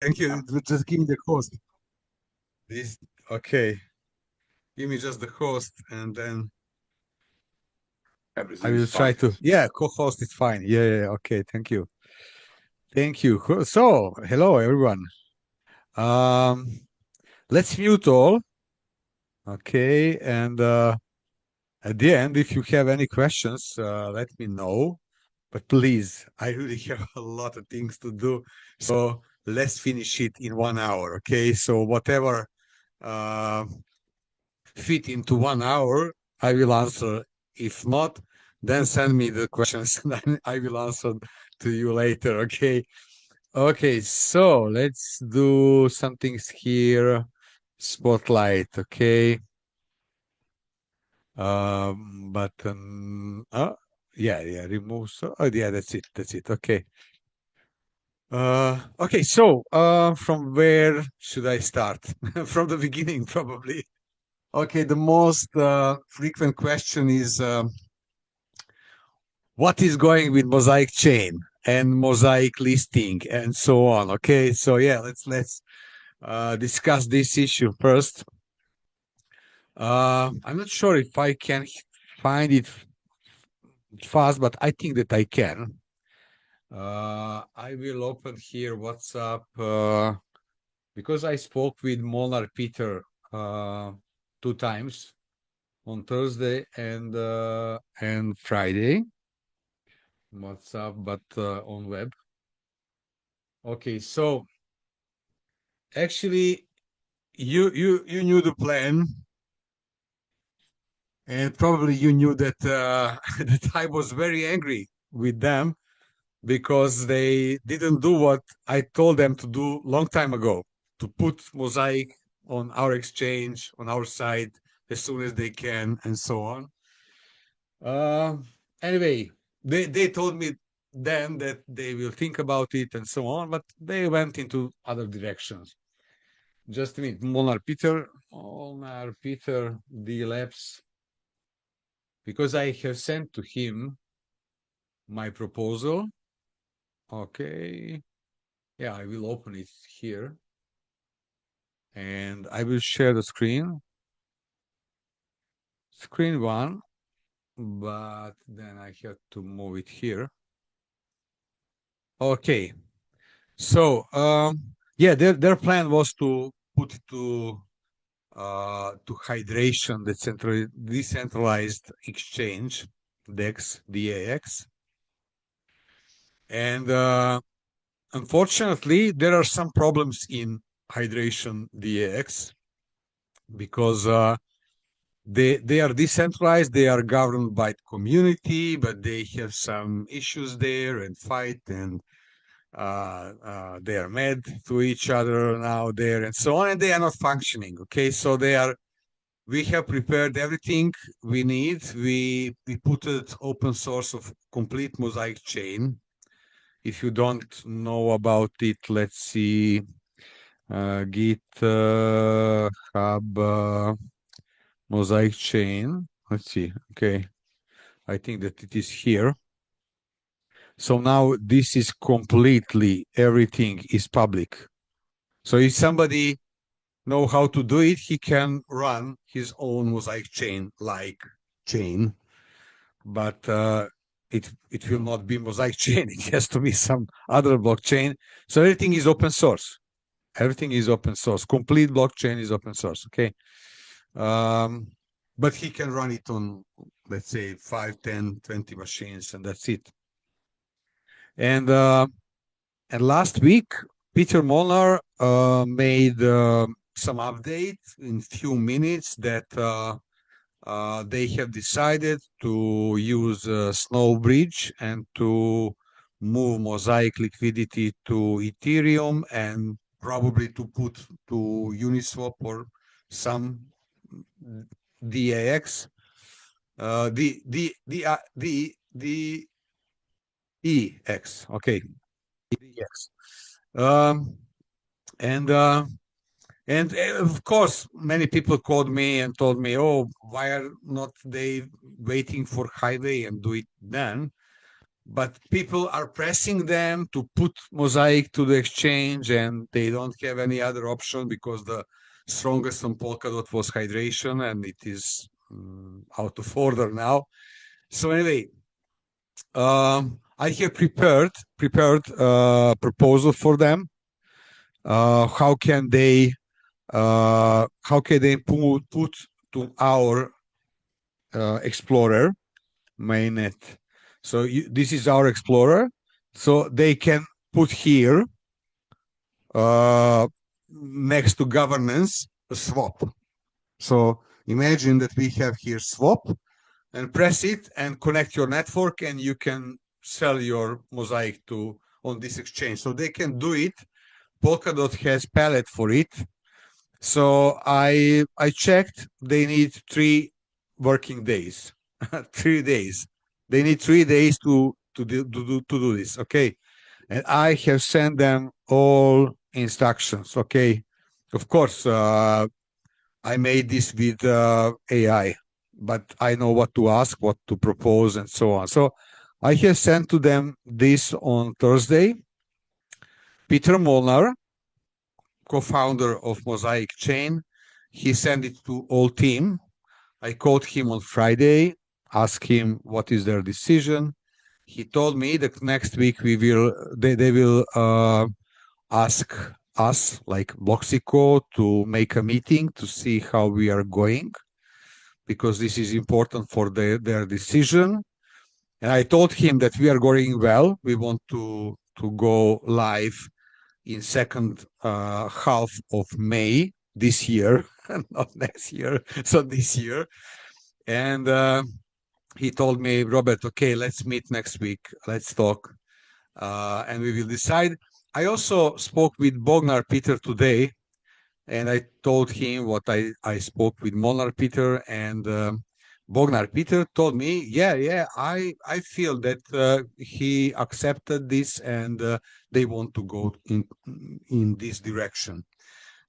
Thank you. Just give me the host. This okay. Give me just the host, and then I Everything will is try fine. to. Yeah, co-host is fine. Yeah, yeah. Okay. Thank you. Thank you. So, hello everyone. Um, let's mute all. Okay, and at the end, if you have any questions, let me know. But please, I really have a lot of things to do. So let's finish it in 1 hour. Okay. So whatever uh, fit into 1 hour, I will answer. If not, then send me the questions and I will answer to you later. Okay. Okay. So let's do some things here. Spotlight. Okay. Button. Yeah, yeah. Remove. So, oh, yeah. That's it. That's it. Okay. Okay. So, from where should I start? From the beginning, probably. Okay. The most frequent question is. What is going with Mosaic chain and Mosaic listing and so on. Okay, so yeah, let's discuss this issue first. I'm not sure if I can find it fast, but I think that I can. I will open here WhatsApp because I spoke with Molnar Peter 2 times on Thursday and Friday. WhatsApp, but on web. Okay, so actually, you knew the plan, and probably you knew that that I was very angry with them because they didn't do what I told them to do long time ago, to put Mosaic on our exchange, on our site as soon as they can, and so on. Uh, anyway, they told me then that they will think about it and so on, but they went into other directions. Just a minute. Molnar Peter D Labs, because I have sent to him my proposal. Okay. Yeah, I will open it here and I will share the screen. Screen one, but then I have to move it here. Okay. So, yeah, their plan was to put it to hydration, the decentralized exchange, DEX, DAX. And unfortunately, there are some problems in hydration DAX because they are decentralized, they are governed by the community, but they have some issues there and fight, and they are mad to each other now there and so on, and they are not functioning. Okay, so we have prepared everything we need. We put it open source of complete Mosaic chain. If you don't know about it, let's see, Git hub Mosaic chain. Let's see. Okay, I think that it is here. So now this is completely, everything is public. So if somebody know how to do it, he can run his own Mosaic chain like chain, but it will not be Mosaic chain. It has to be some other blockchain. So everything is open source. Everything is open source. Complete blockchain is open source. Okay. Um, but he can run it on, let's say, 5, 10, 20 machines, and that's it. And last week, Peter Molnar made some update in few minutes that they have decided to use Snowbridge and to move Mosaic liquidity to Ethereum and probably to put to Uniswap or some DAX, the EX, okay, DEX, um, and of course, many people called me and told me, "Oh, why are not they waiting for highway and do it then?" but people are pressing them to put Mosaic to the exchange, and they don't have any other option because the strongest on Polkadot was hydration, and it is out of order now. So anyway, I have prepared a proposal for them. How can they put to our Explorer mainnet? So this is our Explorer. So they can put here next to governance a swap. So imagine that we have here swap, and press it and connect your network, and you can sell your Mosaic to on this exchange. So they can do it. Polkadot has pallet for it. So I checked. They need 3 working days. 3 days. They need 3 days to do this. Okay, and I have sent them all instructions. Okay, of course, I made this with AI, but I know what to ask, what to propose, and so on. So I have sent to them this on Thursday. Peter Molnar, co-founder of Mosaic Chain, he sent it to all team. I called him on Friday, asked him what is their decision. He told me that next week they will ask us, like Boxico, to make a meeting to see how we are going, because this is important for their decision. And I told him that we are going well. We want to go live in second half of May this year, not next year, so this year. And he told me, Robert, okay, let's meet next week. Let's talk, and we will decide. I also spoke with Bognar Peter today, and I told him what I spoke with Molnar Peter, and Bognar Peter told me, yeah, I feel that he accepted this, and they want to go in this direction.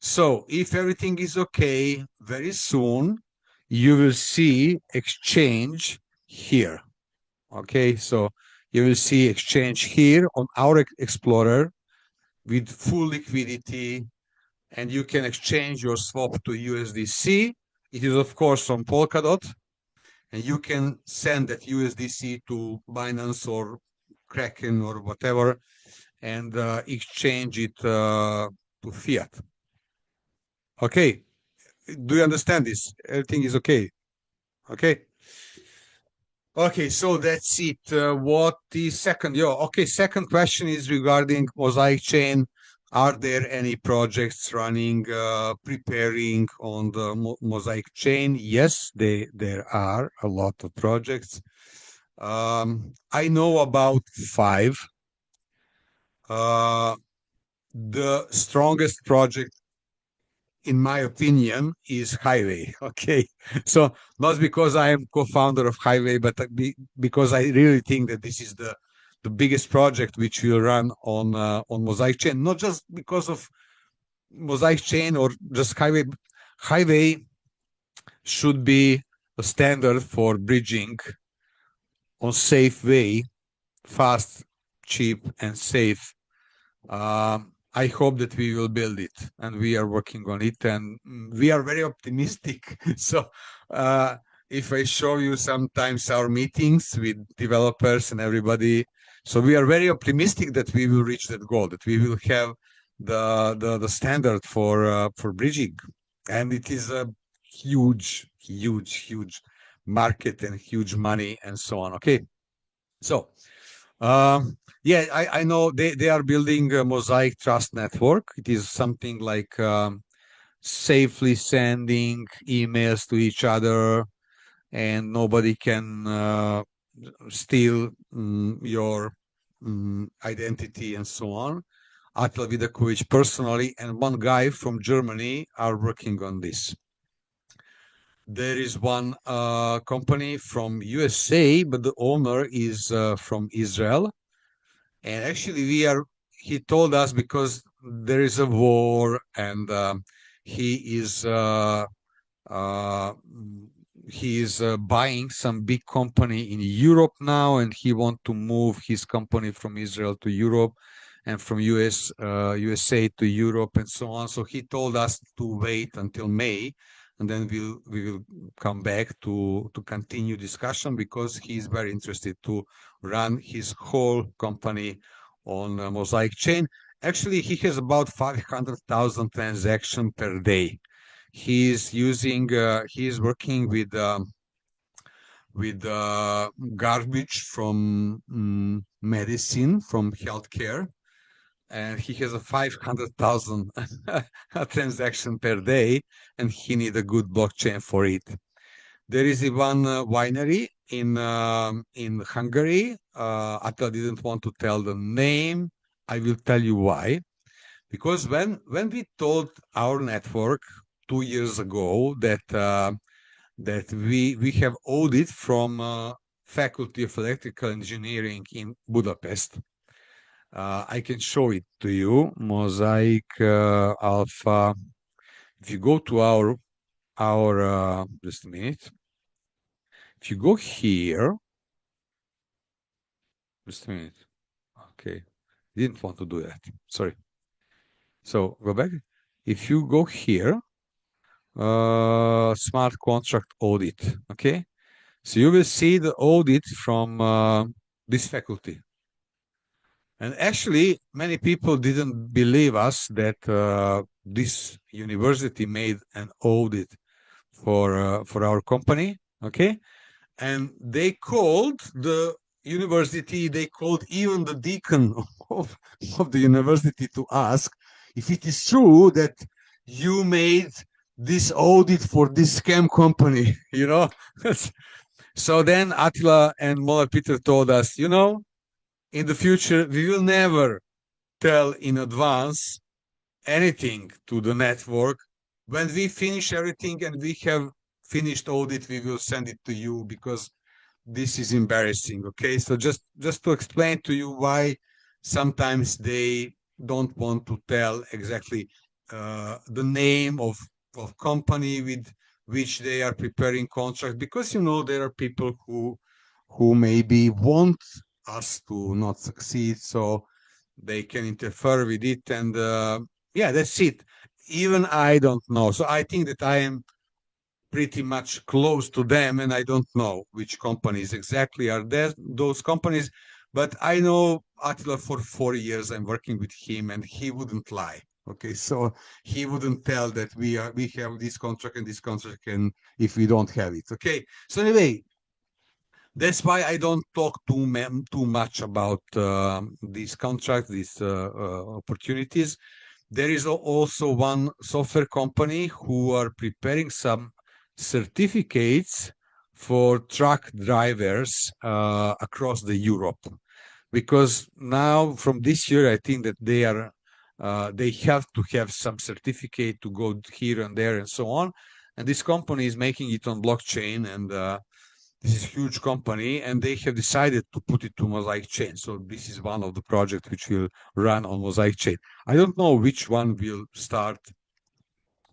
So if everything is okay, very soon you will see exchange here. Okay, so you will see exchange here on our Explorer with full liquidity, and you can exchange your swap to USDC. It is, of course, on Polkadot, and you can send that USDC to Binance or Kraken or whatever, and exchange it to fiat. Okay, do you understand this? Everything is okay. Okay. Okay, so that's it. What the second? Okay. Second question is regarding Mosaic Chain. Are there any projects running, preparing on the Mosaic Chain? Yes, there are a lot of projects. I know about 5. The strongest project, in my opinion, is Highway. Okay, so not because I am co-founder of Highway, but because I really think that this is the biggest project which will run on Mosaic Chain. Not just because of Mosaic Chain or just Highway. Highway should be a standard for bridging on safe way, fast, cheap, and safe. I hope that we will build it, and we are working on it, and we are very optimistic. So if I show you sometimes our meetings with developers and everybody, so we are very optimistic that we will reach that goal, that we will have the standard for bridging, and it is a huge market and huge money and so on. Okay, so yeah, I know they are building a Mosaic Trust Network. It is something like safely sending emails to each other, and nobody can steal your identity and so on. Atel Vidakovic personally and one guy from Germany are working on this. There is one company from USA, but the owner is from Israel. And actually, he told us, because there is a war, and he is he is buying some big company in Europe now, and he want to move his company from Israel to Europe, and from USA to Europe, and so on. So he told us to wait until May, and then we will come back to continue discussion, because he is very interested to run his whole company on Mosaic chain. Actually, he has about 500,000 transactions per day. He is working with garbage from medicine, from healthcare, and he has a 500,000 transaction per day, and he need a good blockchain for it. There is one winery in Hungary. Attila didn't want to tell the name. I will tell you why. Because when we told our network 2 years ago that we have audit from Faculty of Electrical Engineering in Budapest, I can show it to you. Mosaic Alpha. If you go to our just a minute. If you go here, just a minute. Okay, didn't want to do that. Sorry. So go back. If you go here, smart contract audit. Okay, so you will see the audit from this faculty. And actually, many people didn't believe us that this university made an audit for our company. Okay, and they called the university. They called even the deacon of the university to ask if it is true that you made this audit for this scam company. So then Attila and Moller Peter told us, in the future, we will never tell in advance anything to the network. When we finish everything and we have finished audit, we will send it to you, because this is embarrassing. Okay, so just to explain to you why sometimes they don't want to tell exactly the name of company with which they are preparing contract, because there are people who maybe want us to not succeed, so they can interfere with it, and yeah, that's it. Even I don't know, so I think that I am pretty much close to them, and I don't know which companies exactly are there, those companies, but I know Attila for 4 years. I'm working with him, and he wouldn't lie. Okay, so he wouldn't tell that we have this contract and this contract, and if we don't have it. Okay, so anyway, that's why I don't talk too much about these contracts, these opportunities. There is also one software company who are preparing some certificates for truck drivers across the Europe, because now from this year I think that they have to have some certificate to go here and there and so on, and this company is making it on blockchain, and this is a huge company, and they have decided to put it to Mosaic chain. So this is one of the projects which will run on Mosaic chain. I don't know which one will start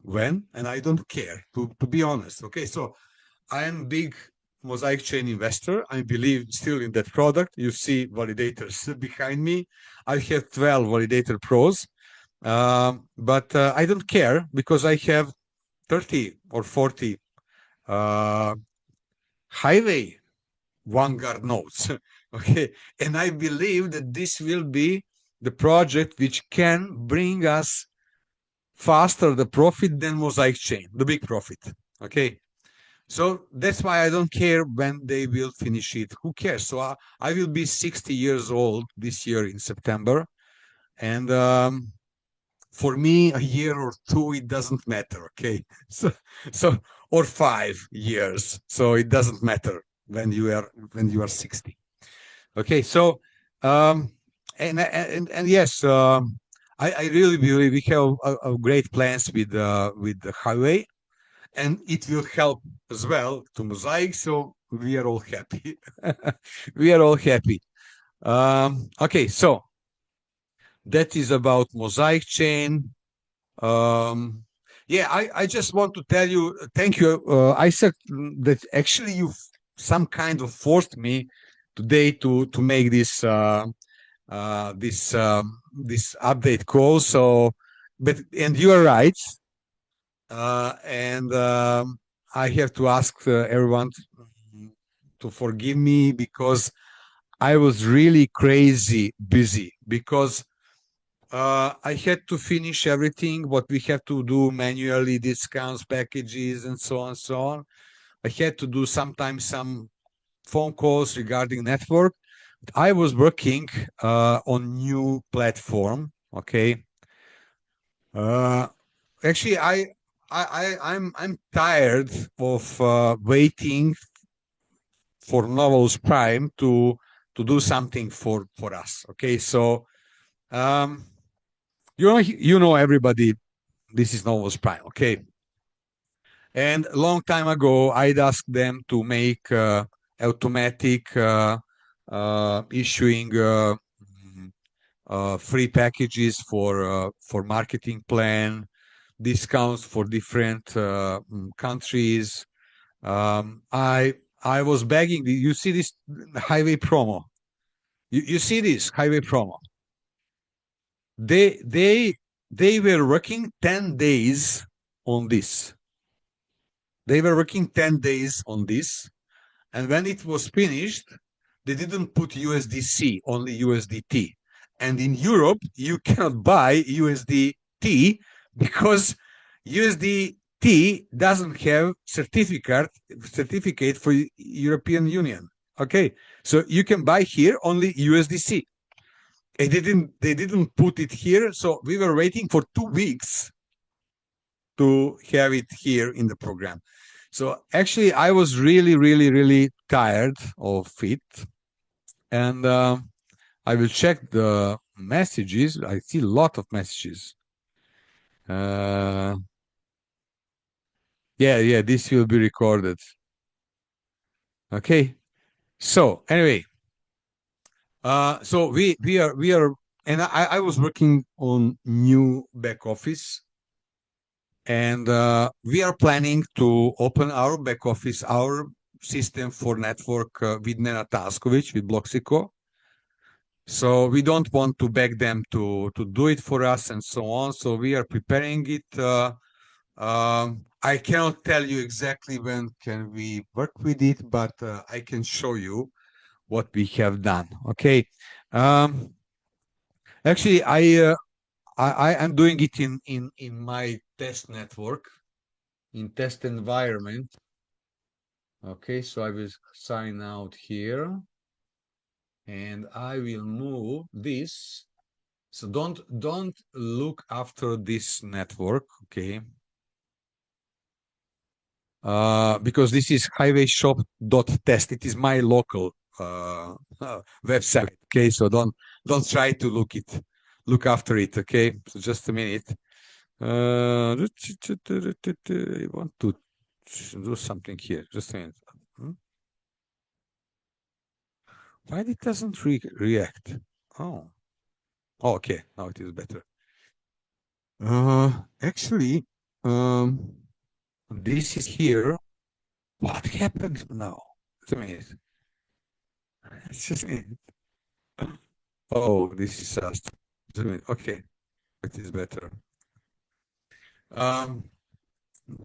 when, and I don't care, to be honest. Okay, so I am big Mosaic chain investor. I believe still in that product. You see validators behind me. I have 12 validator pros, but I don't care, because I have 30 or 40 highway Vanguard nodes. Okay, and I believe that this will be the project which can bring us faster the profit than Mosaic chain, the big profit. Okay, so that's why I don't care when they will finish it. Who cares? So I will be 60 years old this year in September, and for me, a year or two, it doesn't matter. Okay, so or 5 years, so it doesn't matter when you are 60. Okay, so and yes, I really believe we have a great plans with the highway, and it will help as well to Mosaic. So we are all happy. We are all happy. Okay, so that is about Mosaic chain. Yeah, I just want to tell you, thank you. I said that actually you some kind of forced me today to make this update call. So, but and you are right. And I have to ask everyone to forgive me because I was really crazy busy because I had to finish everything what we have to do manually, discounts, packages, and so on and so on. I had to do sometimes some phone calls regarding network. I was working on new platform. Okay. Uh, actually, I'm tired of waiting for Novels Prime to do something for us. Okay, so um, you know everybody. This is Novels Prime. Okay, and a long time ago, I'd asked them to make automatic issuing free packages for marketing plan, discounts for different countries. I was begging. You see this highway promo? You see this highway promo? They they they were working 10 days on this. They were working 10 days on this, and when it was finished, they didn't put USDC, only USDT. And in Europe, you cannot buy USDT because USDT doesn't have certificate for European Union. Okay, so you can buy here only USDC. And they didn't put it here, so we were waiting for 2 weeks to have it here in the program. So actually, I was really, really, really tired of it, and I will check the messages. I see a lot of messages. Uh, yeah, this will be recorded. Okay. So anyway, so we are, and I was working on new back office, and we are planning to open our back office, our system for network with Nena Taskovic, with Bloxico. So we don't want to beg them to do it for us and so on. So we are preparing it. I cannot tell you exactly when can we work with it, but I can show you what we have done. Okay. Um, actually, I'm doing it in my test network, in test environment. Okay, so I will sign out here, and I will move this. So don't look after this network, okay? Because this is highwayshop.test. It is my local website, okay? So don't try to look after it, okay? So just a minute. I want to do something here. Just a minute. Why it doesn't react? Oh, okay. Now it is better. Actually, this is here. What happened now? Just a minute. Just a minute. Oh, this is just a minute. Okay, it is better.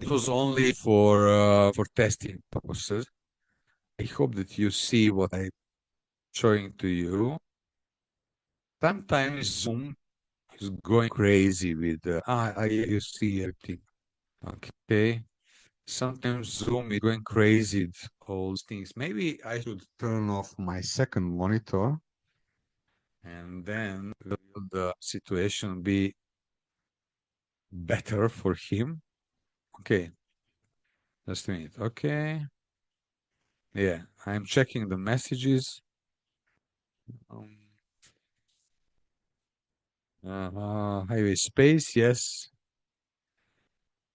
It was only for testing purposes. I hope that you see what I'm showing to you. Sometimes Zoom is going crazy with you see everything. Okay. Sometimes Zoom is going crazy with all these things. Maybe I should turn off my second monitor, and then will the situation be better for him? Okay, just a minute. Okay. Yeah, I'm checking the messages. Um, highway space, yes.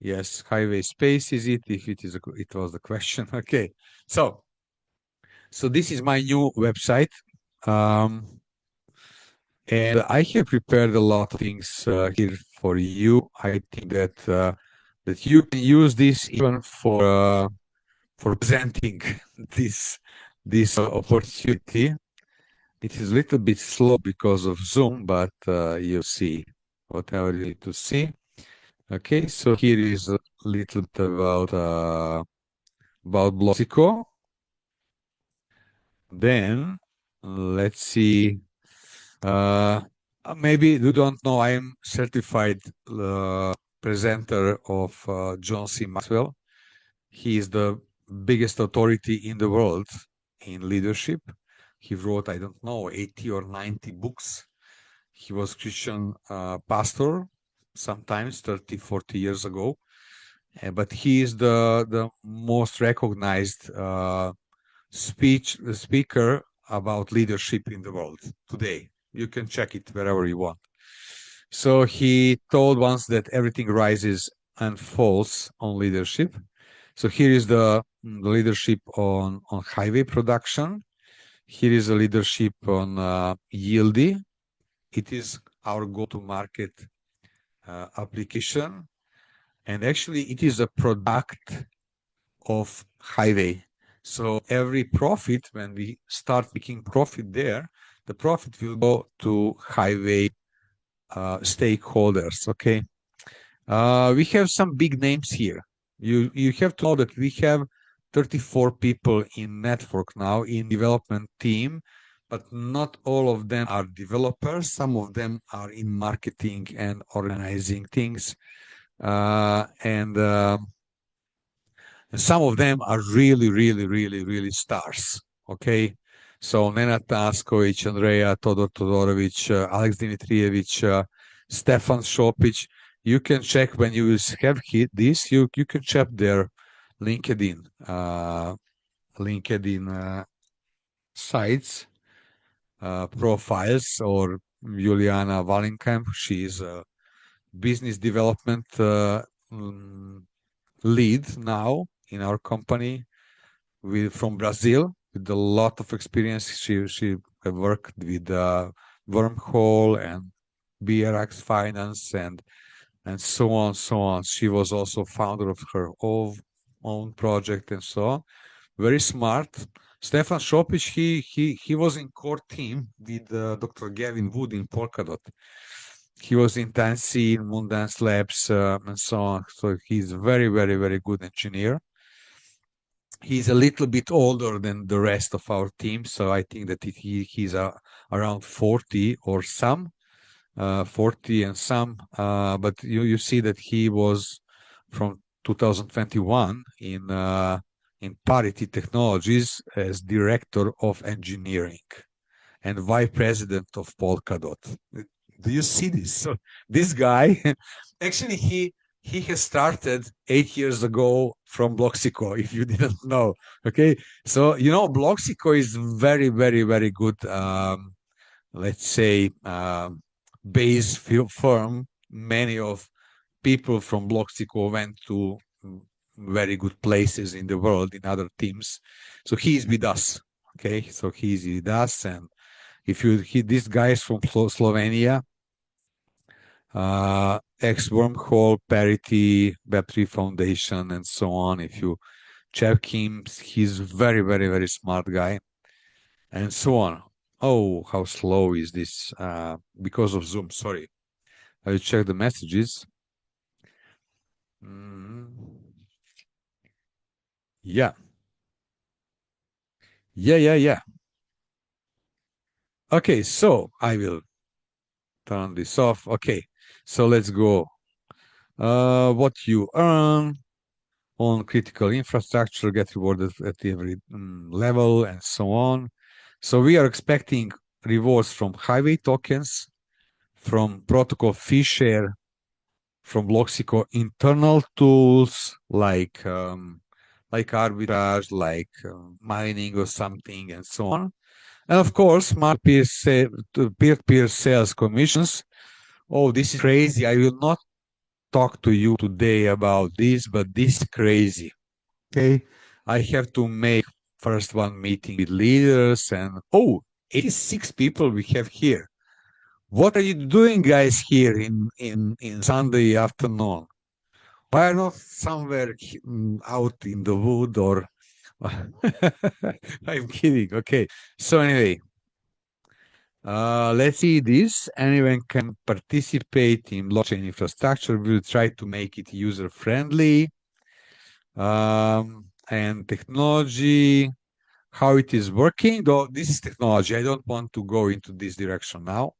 Yes, highway space is it, if it is it was the question. Okay. So this is my new website. And I have prepared a lot of things here for you. I think that that you can use this even for presenting this opportunity. It is a little bit slow because of Zoom, but you see whatever you need to see. Okay, so here is a little bit about Bloxico. Then let's see. Uh, Maybe you don't know, I am certified presenter of John C. Maxwell. He is the biggest authority in the world in leadership. He wrote, I don't know, 80 or 90 books. He was Christian pastor, sometimes 30, 40 years ago. But he is the most recognized speaker about leadership in the world today. You can check it wherever you want. So he told once that everything rises and falls on leadership. So here is the leadership on highway production. Here is the leadership on Yieldy. It is our go-to-market application. And actually, it is a product of highway. So every profit, when we start making profit there, the profit will go to highway stakeholders. Okay. We have some big names here. You have to know that we have 34 people in network now in development team, but not all of them are developers. Some of them are in marketing and organizing things. And some of them are really stars. Okay. So Nenad Taskovic, Andrea Todorovic, Alex Dimitrievich, Stefan Šopić. You can check when you have hit this. You can check their LinkedIn sites, profiles, or Juliana Wallenkamp. She is a business development lead now in our company from Brazil with a lot of experience. She worked with Wormhole and BRX Finance and so on, so on. She was also founder of her own project and so on. Very smart. Stefan Šopić, he was in core team with Dr. Gavin Wood in Polkadot. He was in Tansy, in Moondance Labs, and so on. So he's a very good engineer. He's a little bit older than the rest of our team, so I think that he's around 40 or some, 40 and some. But you see that he was from 2021 in Parity Technologies as director of engineering and vice president of Polkadot. Do you see this? So this guy, actually, he has started 8 years ago from Bloxico, if you didn't know. Okay, so Bloxico is very good. Let's say base firm. Many of people from Bloxico went to very good places in the world in other teams. So he's with us. Okay, so he's with us, and if this guy is from Slovenia, ex-Wormhole, Parity, Web3 Foundation, and so on. If you check him, he's very smart guy, and so on. Oh, how slow is this? Because of Zoom, sorry. I will check the messages. Yeah. Okay, so I will turn this off. Okay, so let's go. What you earn on critical infrastructure, get rewarded at every level, and so on. So we are expecting rewards from highway tokens, from protocol fee share, from Bloxico internal tools like arbitrage, like mining or something, and so on. And of course, peer-to-peer sales commissions. Oh, this is crazy. I will not talk to you today about this, but this is crazy. Okay, I have to make first one meeting with leaders, and 86 people we have here. What are you doing, guys, here in Sunday afternoon? Why not somewhere out in the wood or I'm kidding. Okay. So anyway, let's see this. Anyone can participate in blockchain infrastructure. We'll try to make it user-friendly. And technology, how it is working, though this is technology. I don't want to go into this direction now.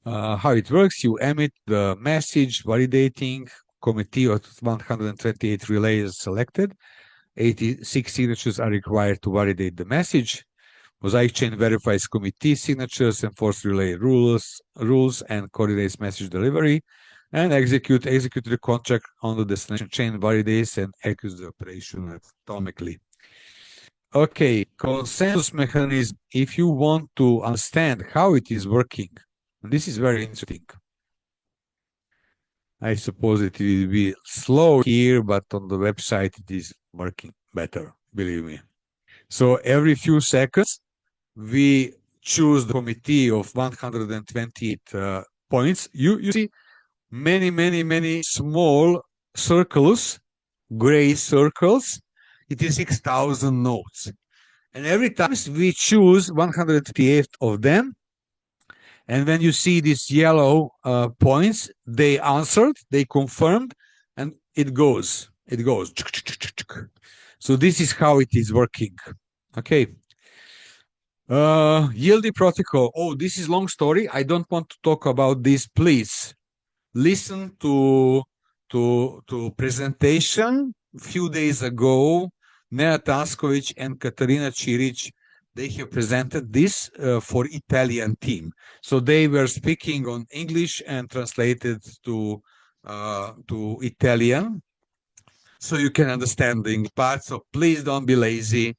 How it works, you emit the message, validating, committee of 128 relays selected. 86 signatures are required to validate the message. Mosaic chain verifies committee signatures, enforces relay rules, and coordinates message delivery, and execute the contract on the destination chain, validates and executes the operation atomically. Okay, consensus mechanism. If you want to understand how it is working, this is very interesting. I suppose it will be slow here, but on the website it is working better, believe me. So every few seconds, we choose the committee of 128 points. You see many small circles, gray circles. It is 6,000 nodes. And every time we choose 128 of them, and when you see these yellow points, they answered, they confirmed, and it goes. It goes. So this is how it is working. Okay. Yieldy protocol. Oh, this is long story. I don't want to talk about this. Please listen to presentation a few days ago. Nea Taskovic and Katarina Ciric, they have presented this for Italian team. So they were speaking on English and translated to Italian, so you can understand the English part. So please don't be lazy.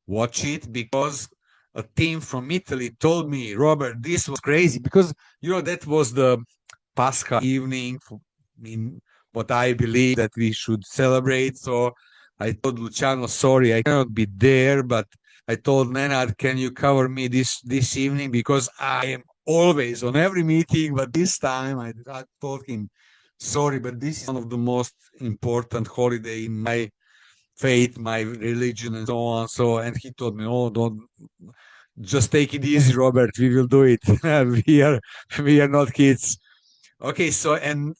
Watch it, because a team from Italy told me, Robert, this was crazy, because that was the Pascha evening in what I believe that we should celebrate. So I told Luciano, sorry, I cannot be there, but I told Nenad, can you cover me this evening, because I am always on every meeting, but this time I told him, sorry, but this is one of the most important holiday in my faith, my religion, and so on. So, and he told me, oh, don't, just take it easy, Robert. We will do it. we are not kids. Okay, so and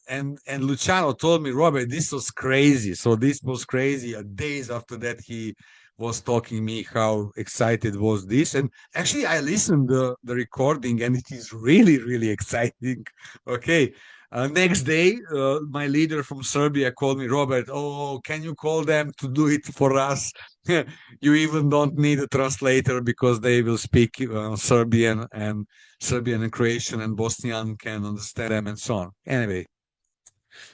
Luciano told me, Robert, this was crazy. So this was crazy. Days after that, he was talking me how excited was this. And actually, I listened the recording, and it is really exciting. Okay. Next day, my leader from Serbia called me, Robert, oh, can you call them to do it for us? You even don't need a translator, because they will speak Serbian and Croatian and Bosnian can understand them, and so on. Anyway,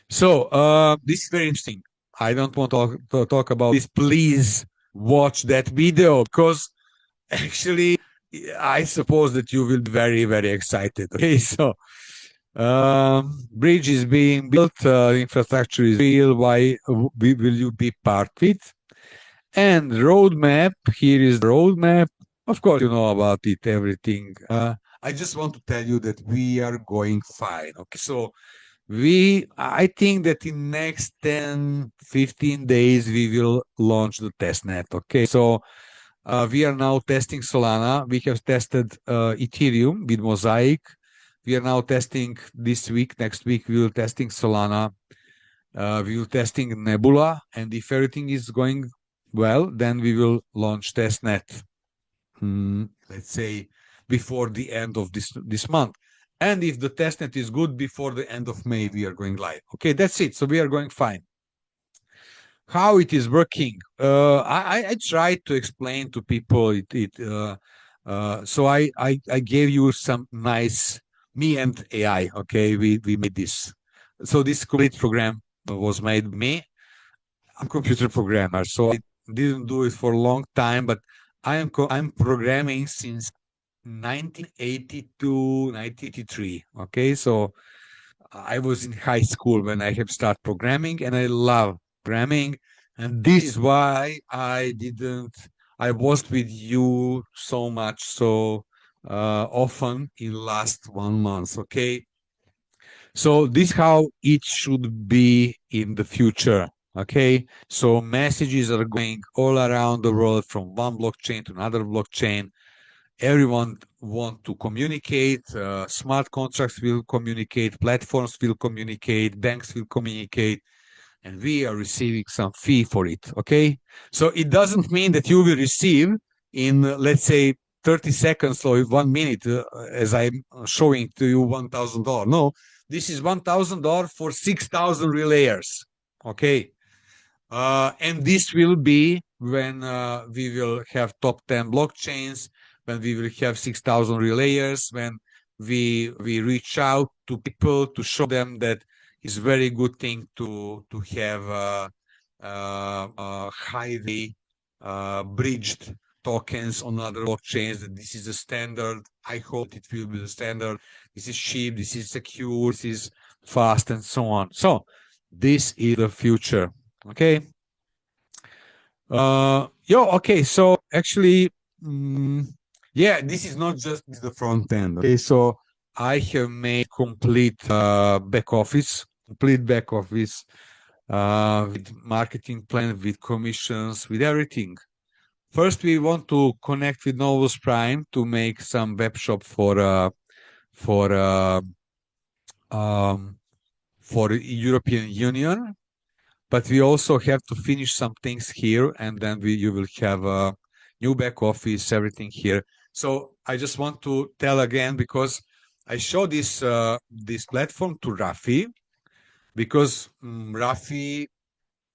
so this is very interesting. I don't want to talk about this. Please watch that video, because actually, I suppose that you will be very excited. Okay, so bridge is being built, infrastructure is real. Why will you be part of it? And roadmap, here is the roadmap. Of course, you know about it, everything. I just want to tell you that we are going fine. Okay, so I think that in next 10, 15 days, we will launch the testnet. Okay, so we are now testing Solana. We have tested Ethereum with Mosaic. We are now testing this week. Next week, we will testing Solana. We will testing Nebula. And if everything is going well, then we will launch testnet, let's say, before the end of this month. And if the testnet is good, before the end of May, we are going live. Okay, that's it. So we are going fine. How it is working? I tried to explain to people so I gave you some nice, me and AI. Okay, we made this. So this complete program was made by me. I'm a computer programmer, so I didn't do it for a long time, but I'm programming since 1982, 1983. Okay, so I was in high school when I have started programming, and I love programming, and this is why I was with you so much, so often in last 1 month. Okay, So this is how it should be in the future. Okay, so messages are going all around the world from one blockchain to another blockchain. Everyone want to communicate. Smart contracts will communicate. Platforms will communicate. Banks will communicate, and we are receiving some fee for it. Okay, so it doesn't mean that you will receive in let's say 30 seconds or 1 minute, as I'm showing to you $1,000. No, this is $1,000 for 6,000 relayers. Okay, and this will be when we will have top 10 blockchains, when we will have 6,000 relayers, when we reach out to people to show them that it's very good thing to have highly bridged tokens on other blockchains. That this is the standard. I hope it will be the standard. This is cheap. This is secure. This is fast, and so on. So this is the future. Okay. Okay. So actually, yeah, this is not just the front end. Okay. So I have made complete back office, with marketing plan, with commissions, with everything. First, we want to connect with Novus Prime to make some web shop for for European Union. But we also have to finish some things here, and then you will have a new back office, everything here. So I just want to tell again, because I showed this platform to Rafi, because Rafi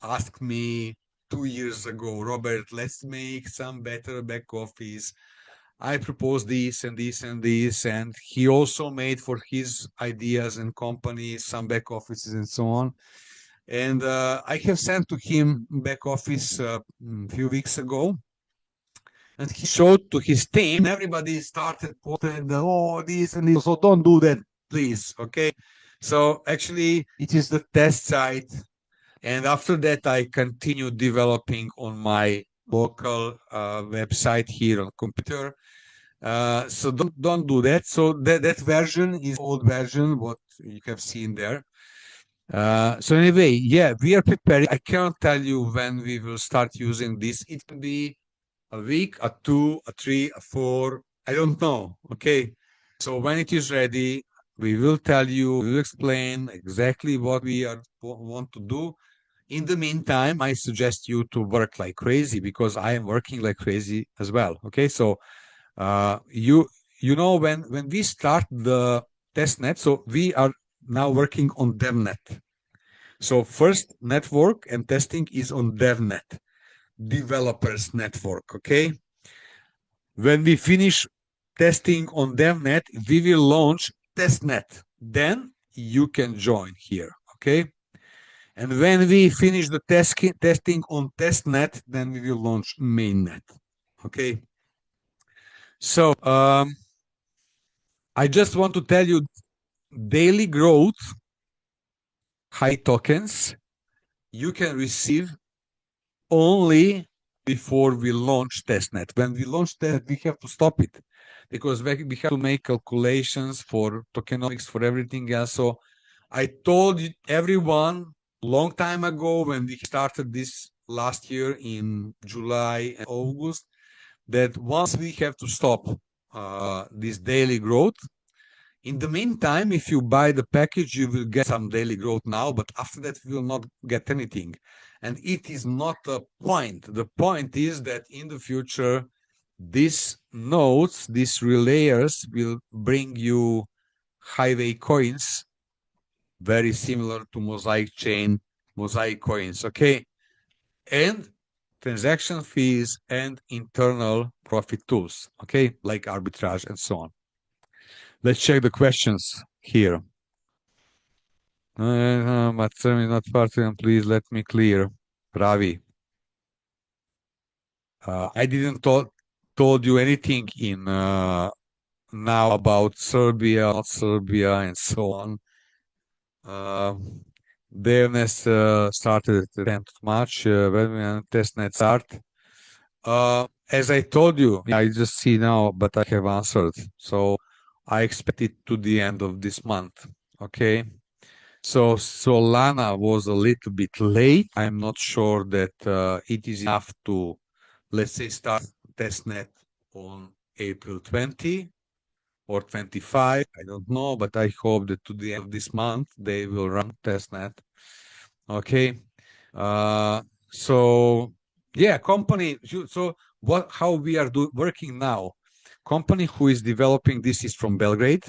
asked me 2 years ago, Robert, let's make some better back office. I proposed this and this and this, and he also made for his ideas and companies some back offices and so on. And I have sent to him back office a few weeks ago, and he showed to his team. And everybody started quoting, oh, this and this. So don't do that, please. Okay. So actually, it is the test site. And after that, I continued developing on my local website here on computer. So don't do that. So that version is old version, what you have seen there. So anyway, yeah, we are preparing. I cannot tell you when we will start using this. It can be a week, a 2, a 3, a 4. I don't know. Okay. So when it is ready, we will tell you, we will explain exactly what we want to do. In the meantime, I suggest you to work like crazy, because I am working like crazy as well. Okay. So you know, when we start the testnet, so we are now working on DevNet. So first network and testing is on DevNet, developers network, okay? When we finish testing on DevNet, we will launch testnet. Then you can join here, okay? And when we finish the testing on testnet, then we will launch mainnet, okay? So I just want to tell you, daily growth, high tokens, you can receive only before we launch testnet. When we launch testnet, we have to stop it, because we have to make calculations for tokenomics, for everything else. So I told everyone long time ago, when we started this last year in July and August, that once we have to stop this daily growth. In the meantime, if you buy the package, you will get some daily growth now, but after that, you will not get anything. And it is not a point. The point is that in the future, these nodes, these relayers will bring you highway coins, very similar to Mosaic chain, Mosaic coins, okay? And transaction fees and internal profit tools, okay? Like arbitrage and so on. Let's check the questions here. My term is not part and please let me clear. Ravi. I didn't told you anything in now about Serbia, not Serbia, and so on. DNS started at the 10th of March, when testnet start. As I told you, I just see now, but I have answered. So I expect it to the end of this month. Okay. So Lana was a little bit late. I'm not sure that it is enough to, let's say, start testnet on April 20 or 25. I don't know, but I hope that to the end of this month they will run testnet. Okay. Uh, so yeah, company. So what? How we are working now? Company who is developing this is from Belgrade.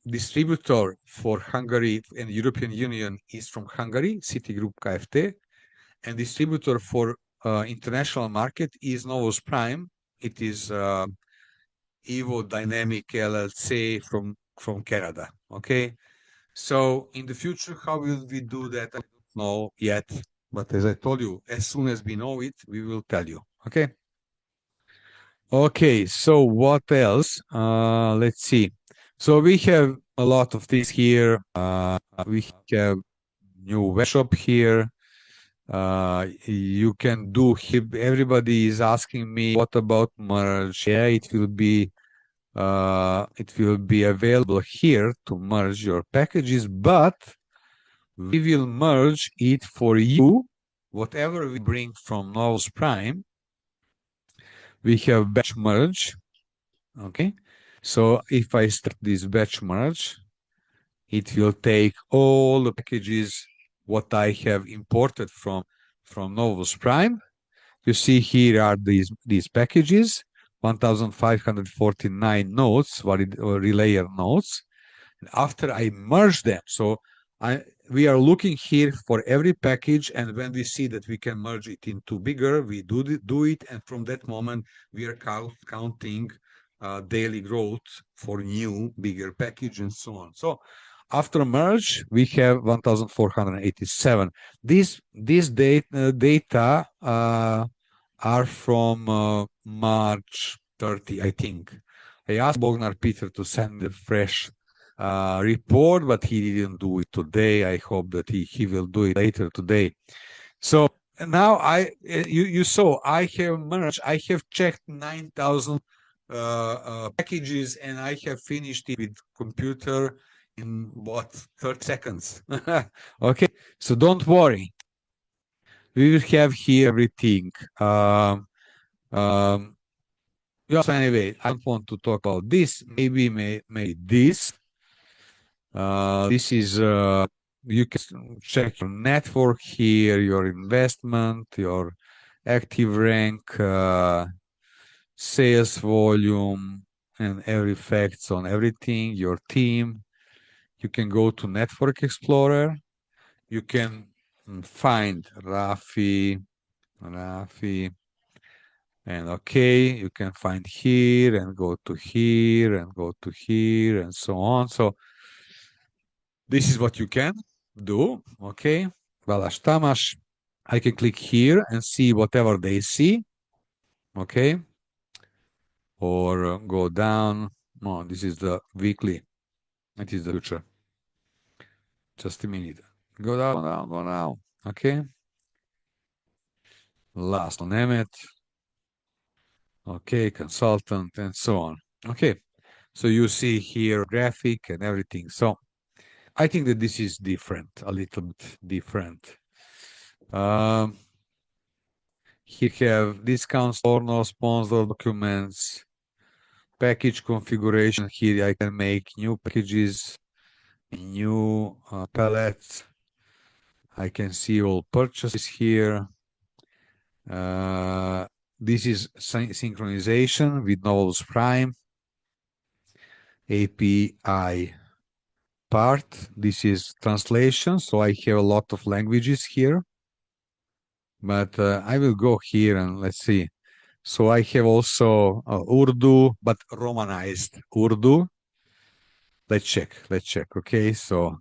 Distributor for Hungary and European Union is from Hungary, Citigroup Kft. And distributor for international market is Novus Prime. It is Evo Dynamic LLC from Canada. Okay. So in the future, how will we do that? I don't know yet. But as I told you, as soon as we know it, we will tell you. Okay. Okay, so what else? Let's see. So we have a lot of things here. We have new web shop here. You can do here. Everybody is asking me, what about merge? Yeah, it will be available here to merge your packages, but we will merge it for you. Whatever we bring from Novus Prime, we have batch merge. Okay, so if I start this batch merge, it will take all the packages what I have imported from Novus Prime. You see here are these packages, 1549 nodes, relayer nodes. After I merge them, so we are looking here for every package, and when we see that we can merge it into bigger, we do it, and from that moment we are counting daily growth for new bigger package and so on. So after merge, we have 1487. These data are from March 30, I think. I asked Bognar Peter to send the fresh report, but he didn't do it today. I hope that he will do it later today. So now you saw I have merged. I have checked 9,000 packages, and I have finished it with computer in what 30 seconds. Okay, so don't worry. We will have here everything. So anyway, I don't want to talk about this. Maybe this. This is you can check your network here, your investment, your active rank, sales volume, and every facts on everything, your team. You can go to Network Explorer. You can find Rafi, and okay, you can find here and go to here and go to here and so on. So this is what you can do. Okay. Válasz Tamás. I can click here and see whatever they see. Okay. Or go down. No, this is the weekly. It is the future. Just a minute. Go down, go down, go down. Okay. Last on Emmet. Okay, consultant and so on. Okay. So you see here graphic and everything. So I think that this is different, a little bit different. Here have discounts, no sponsor documents, package configuration. Here I can make new packages, new pallets. I can see all purchases here. This is synchronization with Novus Prime. API part. This is translation. So I have a lot of languages here. But I will go here and let's see. So I have also Urdu, but Romanized Urdu. Let's check. Okay. So,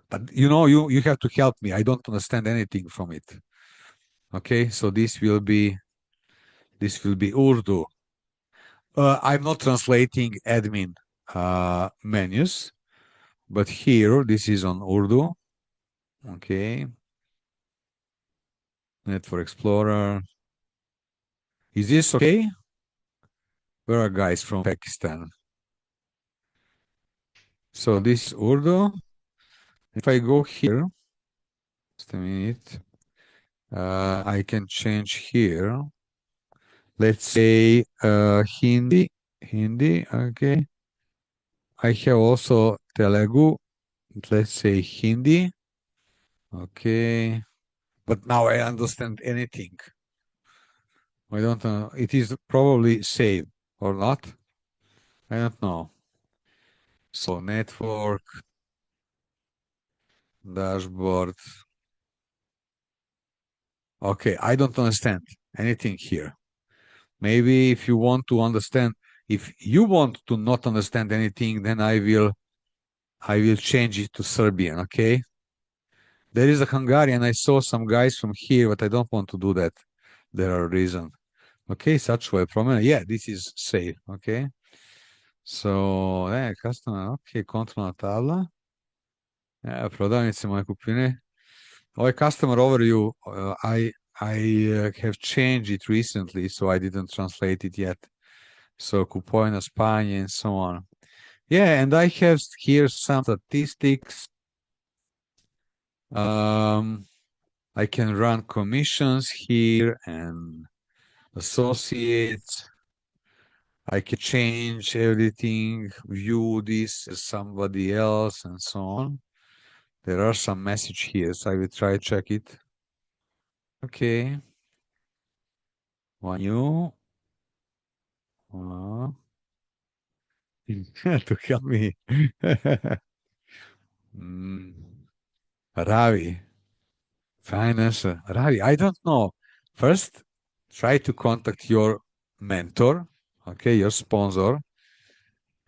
but you have to help me. I don't understand anything from it. Okay. So this will be Urdu. I'm not translating admin menus, but here this is on Urdu. Okay. Network Explorer. Is this okay? Where are guys from Pakistan? So this is Urdu. If I go here, just a minute, I can change here. Let's say Hindi, okay. I have also Telugu, let's say Hindi, okay. But now I understand anything. I don't know. It is probably saved or not. I don't know. So network, dashboard. Okay, I don't understand anything here. Maybe if you want to understand, if you want to not understand anything, then I will change it to Serbian, okay? There is a Hungarian. I saw some guys from here, but I don't want to do that. There are reasons. Okay, such way promenade. Yeah, this is safe, okay? So, customer, okay, kontrolna tabla. Prodavnice moje kupine. Customer overview, I have changed it recently, so I didn't translate it yet. So kupovina spanje and so on. Yeah, and I have here some statistics. I can run commissions here and associates. I can change everything, view this as somebody else, and so on. There are some message here, so I will try to check it. Okay. One new. To help me. Ravi. Finance. Ravi, I don't know. First, try to contact your mentor, okay, your sponsor.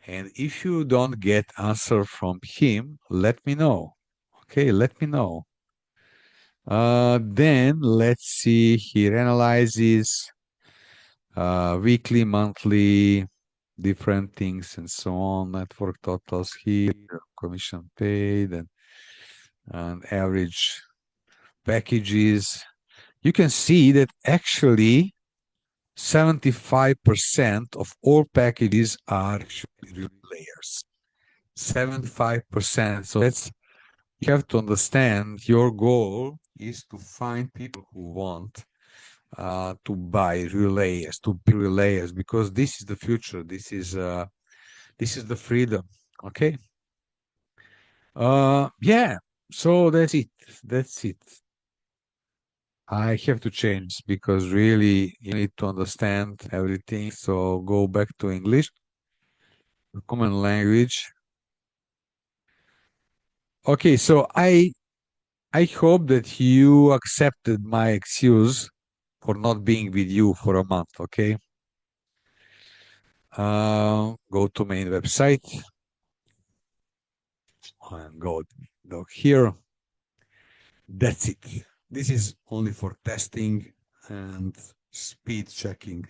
And if you don't get answer from him, let me know. Okay, let me know. Then let's see, he analyzes weekly, monthly, different things and so on. Network totals here, commission paid, and average packages. You can see that actually 75% of all packages are actually layers. 75%. So that's, you have to understand, your goal is to find people who want to buy relayers, to build relayers, because this is the future. This is the freedom. Okay. Yeah. So that's it. That's it. I have to change because really you need to understand everything. So go back to English, common language. Okay. So I hope that you accepted my excuse for not being with you for a month, okay? Go to main website and go here. That's it. This is only for testing and speed checking.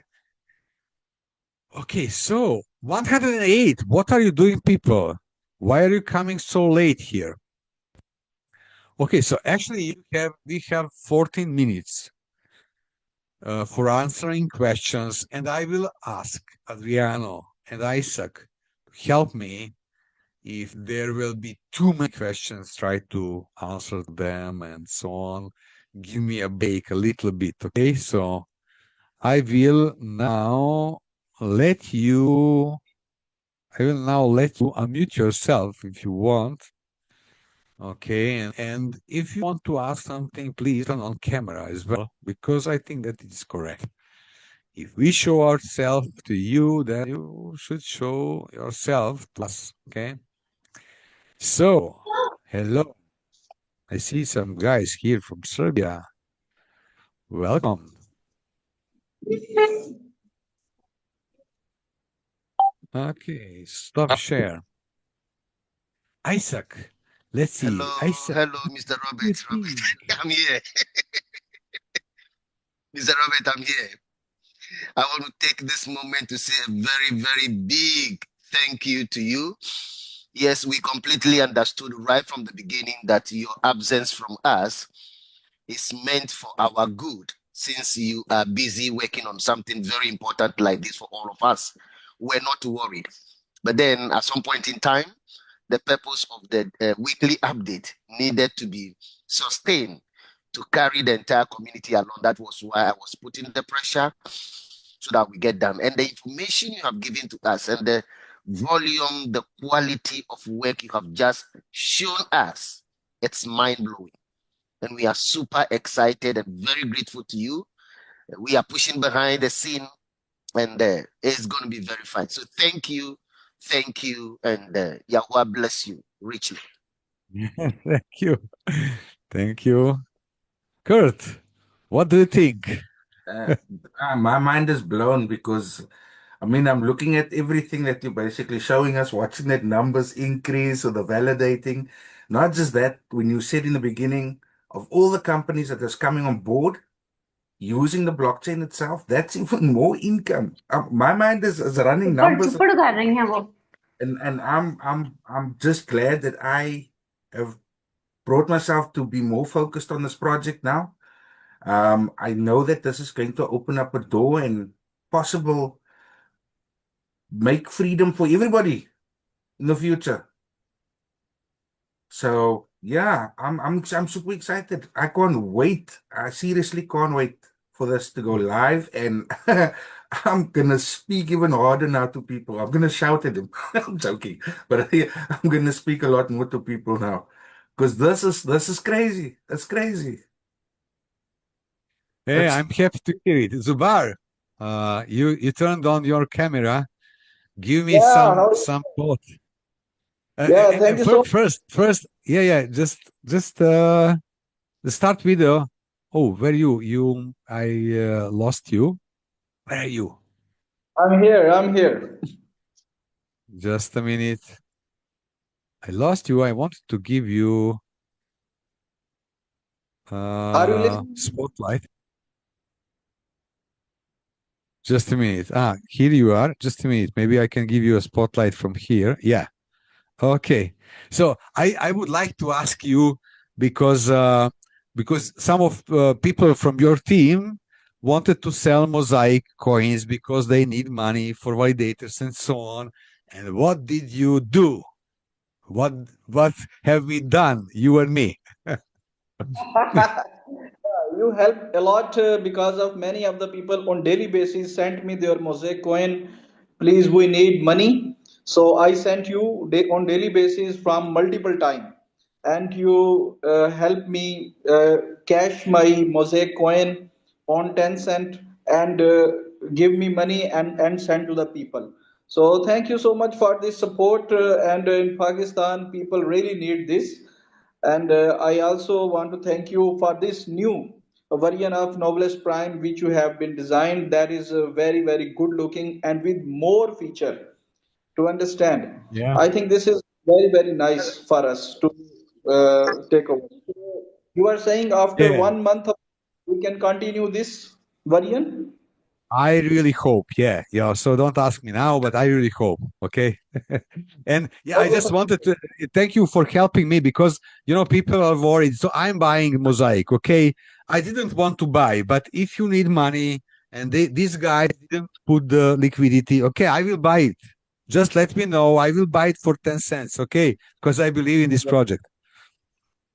Okay, so 108. What are you doing, people? Why are you coming so late here? Okay, so actually we have 14 minutes for answering questions, and I will ask Adriano and Isaac to help me. If there will be too many questions, try to answer them and so on. Give me a break a little bit, okay? So I will now let you unmute yourself if you want. Okay, and if you want to ask something, please turn on camera as well, because I think that it is correct. If we show ourselves to you, then you should show yourself to us, okay? So, hello. I see some guys here from Serbia. Welcome. Okay, stop share. Isaac, let's see. Hello, Isaac, hello, Mr. Robert. I'm here. Mr. Robert, I'm here. I want to take this moment to say a very, very big thank you to you. Yes, we completely understood right from the beginning that your absence from us is meant for our good, since you are busy working on something very important like this for all of us. We're not worried. But then at some point in time, the purpose of the weekly update needed to be sustained to carry the entire community along. That was why I was putting the pressure so that we get done. And the information you have given to us and the volume, the quality of work you have just shown us, it's mind blowing. And we are super excited and very grateful to you. We are pushing behind the scene and it's going to be very fine. So thank you, and Yahweh bless you richly. Thank you. Thank you. Kurt, what do you think? My mind is blown because I mean I'm looking at everything that you're basically showing us, watching that numbers increase or the validating. Not just that, when you said in the beginning of all the companies that is coming on board using the blockchain itself, that's even more income. My mind is running चुप्पड़ numbers, चुप्पड़ कर रही हैं वो and I'm just glad that I have brought myself to be more focused on this project now. I know that this is going to open up a door and possible make freedom for everybody in the future. So yeah, I'm super excited. I can't wait. I seriously can't wait for this to go live, and I'm gonna speak even harder now to people. I'm gonna shout at them. I'm joking, but I'm gonna speak a lot more to people now because this is crazy. That's crazy. Hey, It's I'm happy to hear it. Zubar, you turned on your camera. Give me Yeah, some thought. yeah, thank you so much. First, yeah. Just the start video. Oh, where you? I lost you. Where are you? I'm here. I'm here. Just a minute. I lost you. I wanted to give you Are you listening? spotlight. Just a minute. Here you are. Just a minute. Maybe I can give you a spotlight from here. Yeah. Okay. So I would like to ask you because some of people from your team wanted to sell Mosaic coins because they need money for validators and so on. And what did you do? What have we done, you and me? You helped a lot because of many of the people on daily basis sent me their mosaic coin. Please, we need money. So I sent you on daily basis from multiple time, and you help me cash my mosaic coin on 10 cent and give me money and send to the people. So thank you so much for this support. And in Pakistan, people really need this. And I also want to thank you for this new version of Novelist Prime, which you have been designed. That is very, very good looking and with more feature to understand. Yeah. I think this is very, very nice for us to take over. So you are saying after Yeah. 1 month we can continue this variant? I really hope, yeah. So don't ask me now, but I really hope, okay? And yeah, I just wanted to thank you for helping me because people are worried. So I'm buying Mosaic, okay? I didn't want to buy, but if you need money and these guys didn't put the liquidity, okay, I will buy it. Just let me know. I will buy it for 10 cents, okay? Because I believe in this project.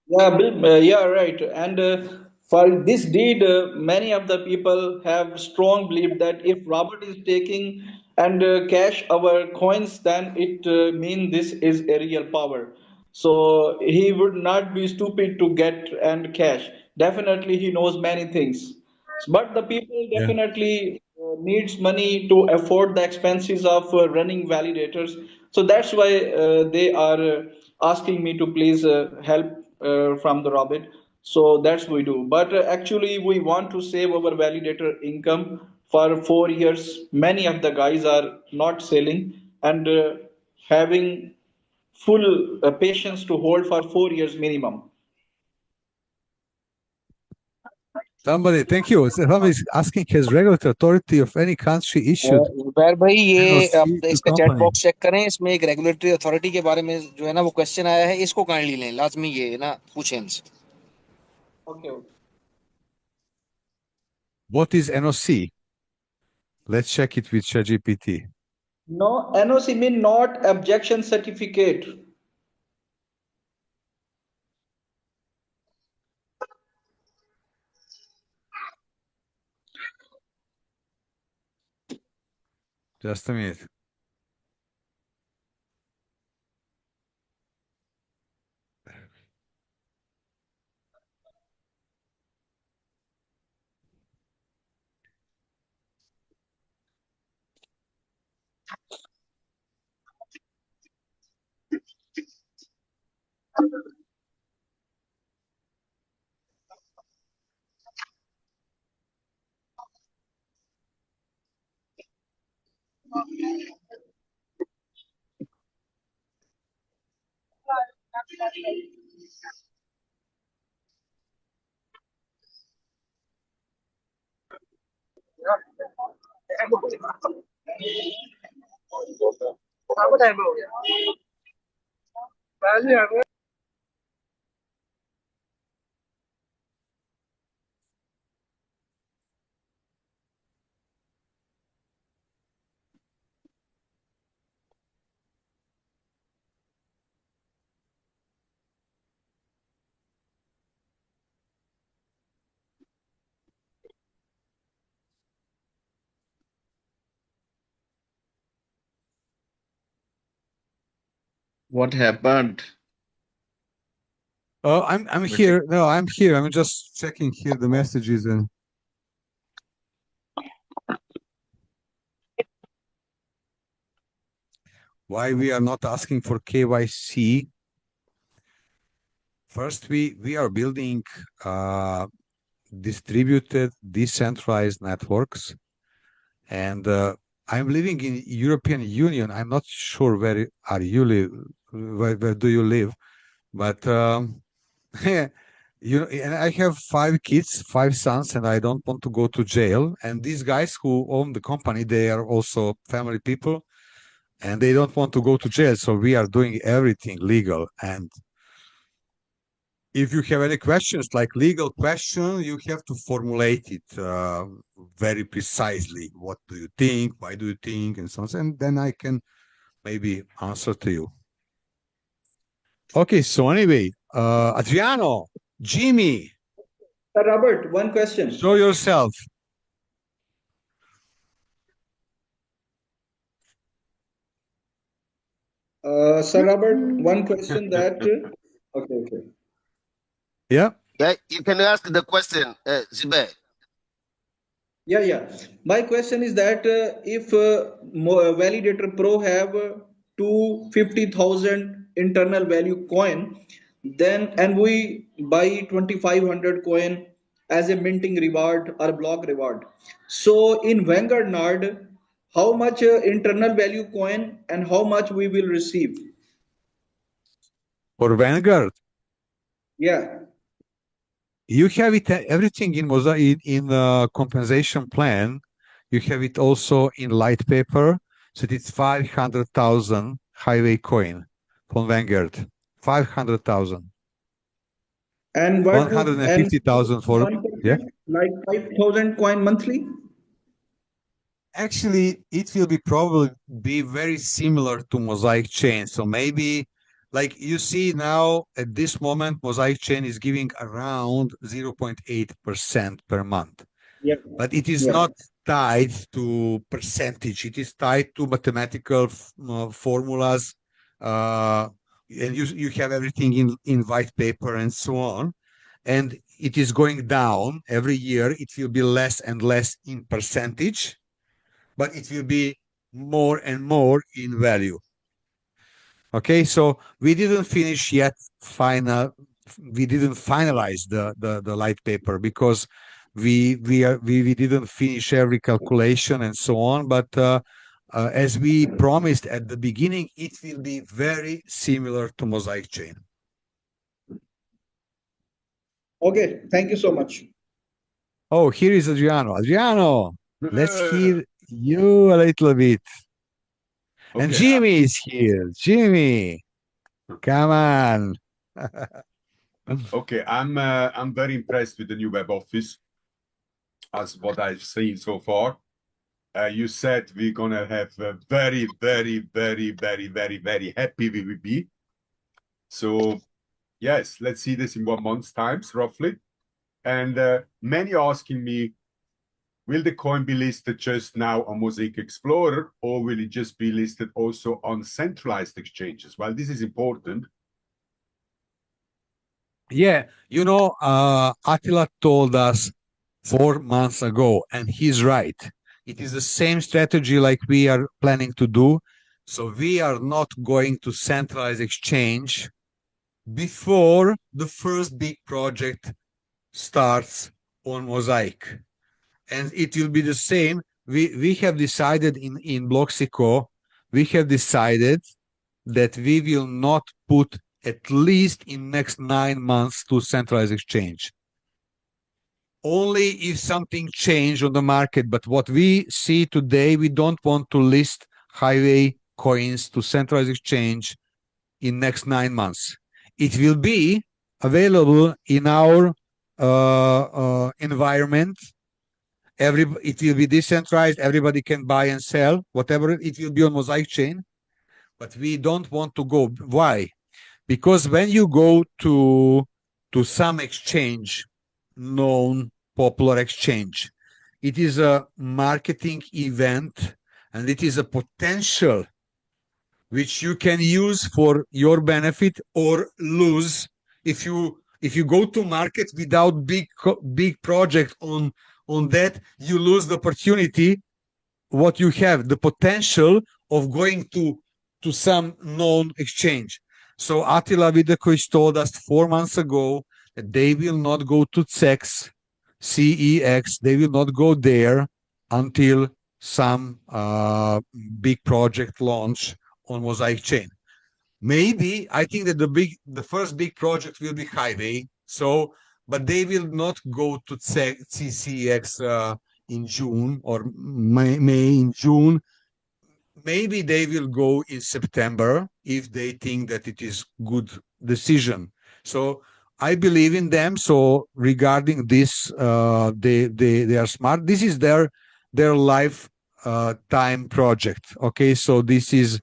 Yeah, right. And for this deed, many of the people have strong belief that if Robert is taking and cash our coins, then it means this is a real power. So he would not be stupid to get and cash. Definitely, he knows many things. But the people Yeah. definitely needs money to afford the expenses of running validators. So that's why they are asking me to please help from the Robit. So that's we do. But actually, we want to save our validator income for 4 years. Many of the guys are not selling and having full patience to hold for 4 years minimum. Thank you. Somebody is asking, has regulatory authority of any country issued Zubair भाई ये NOC आप to इसका chat company? Box check करें, इसमें एक regulatory authority के बारे में जो है ना वो क्वेश्चन आया है, इसको काइंडली लें, लाजमी ये ना पूछें इनसे। Okay. What is NOC? Let's check it with ChatGPT. No, NOC mean not objection certificate. Just a minute. What happened? Oh, I'm here. No, I'm here. I'm just checking here the messages and why we are not asking for KYC. First, we are building distributed, decentralized networks, and I'm living in European Union. I'm not sure where are you live, where do you live, but you know, and I have 5 kids, 5 sons, and I don't want to go to jail. And these guys who own the company, they are also family people, and they don't want to go to jail. So we are doing everything legal. And if you have any questions, like legal question, you have to formulate it very precisely. What do you think? Why do you think? And so on. And then I can maybe answer to you. Okay, so anyway, Adriano, Jimmy, Sir Robert, one question. show yourself. Sir Robert, one question that. Okay, okay. Yeah. Yeah, you can ask the question, Zibe. Yeah. My question is that if Validator Pro have 250,000 internal value coin, then and we buy 2,500 coin as a minting reward or block reward. So in Vanguard Node, how much internal value coin and how much we will receive? For Vanguard, Yeah. you have it everything in Mosaic in compensation plan. You have it also in light paper. So it's 500,000 highway coin from Vanguard. 500,000. And what would and 150,000 for, yeah. 1%, like 5,000 coin monthly? Actually, it will be probably be very similar to Mosaic chain. So maybe like you see now at this moment, Mosaic chain is giving around 0.8% per month. Yeah. But it is Yeah. not tied to percentage. It is tied to mathematical formulas, and you have everything in white paper and so on. And it is going down every year. It will be less and less in percentage, but it will be more and more in value. Okay, so we didn't finish yet we didn't finalize the light paper because we didn't finish every calculation and so on, but as we promised at the beginning, it will be very similar to Mosaic chain. Okay, thank you so much. Oh, here is Adriano. Adriano, let's hear you a little bit. Okay. And Jimmy is here. Jimmy, come on. Okay, I'm very impressed with the new web office as what I've seen so far. You said we're gonna have a very, very, very, very, very, very happy VVB. So yes, let's see this in 1 month's time, roughly. And many asking me, Will the coin be listed just now on Mosaic Explorer, or will it just be listed also on centralized exchanges? Well, this is important. Yeah, Attila told us 4 months ago, and he's right. It is the same strategy like we are planning to do. So we are not going to centralize exchange before the first big project starts on Mosaic. And it will be the same. We have decided in Bloxico, we have decided that we will not put at least in next 9 months to centralized exchange. Only if something changed on the market. But what we see today, we don't want to list highway coins to centralized exchange in next 9 months. It will be available in our environment. It will be decentralized. Everybody can buy and sell whatever. It will be on Mosaic chain, but we don't want to go. Why? Because when you go to some exchange, known popular exchange, it is a marketing event, and it is a potential which you can use for your benefit or lose. If you go to market without big project on that, you lose the opportunity. What you have, the potential of going to some known exchange. So Attila Vidakovic told us 4 months ago that they will not go to CEX. They will not go there until some big project launch on Mosaic chain. Maybe I think that the first big project will be highway. So, but they will not go to CEX in June or May in June. Maybe they will go in September if they think that it is good decision. So I believe in them. So regarding this, they are smart. This is their life time project. Okay, so this is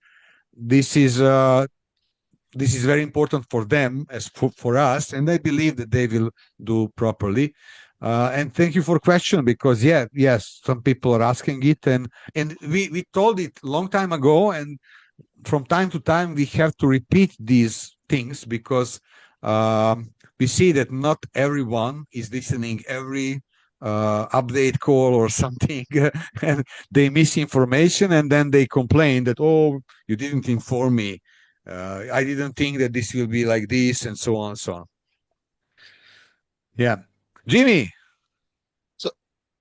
very important for them as for us, and I believe that they will do properly. And thank you for question, because yes, some people are asking it, and we told it long time ago, and from time to time we have to repeat these things because we see that not everyone is listening every update call or something, and they miss information, and then they complain that, oh, you didn't inform me. I didn't think that this will be like this, and so on and so on. Yeah. Jimmy,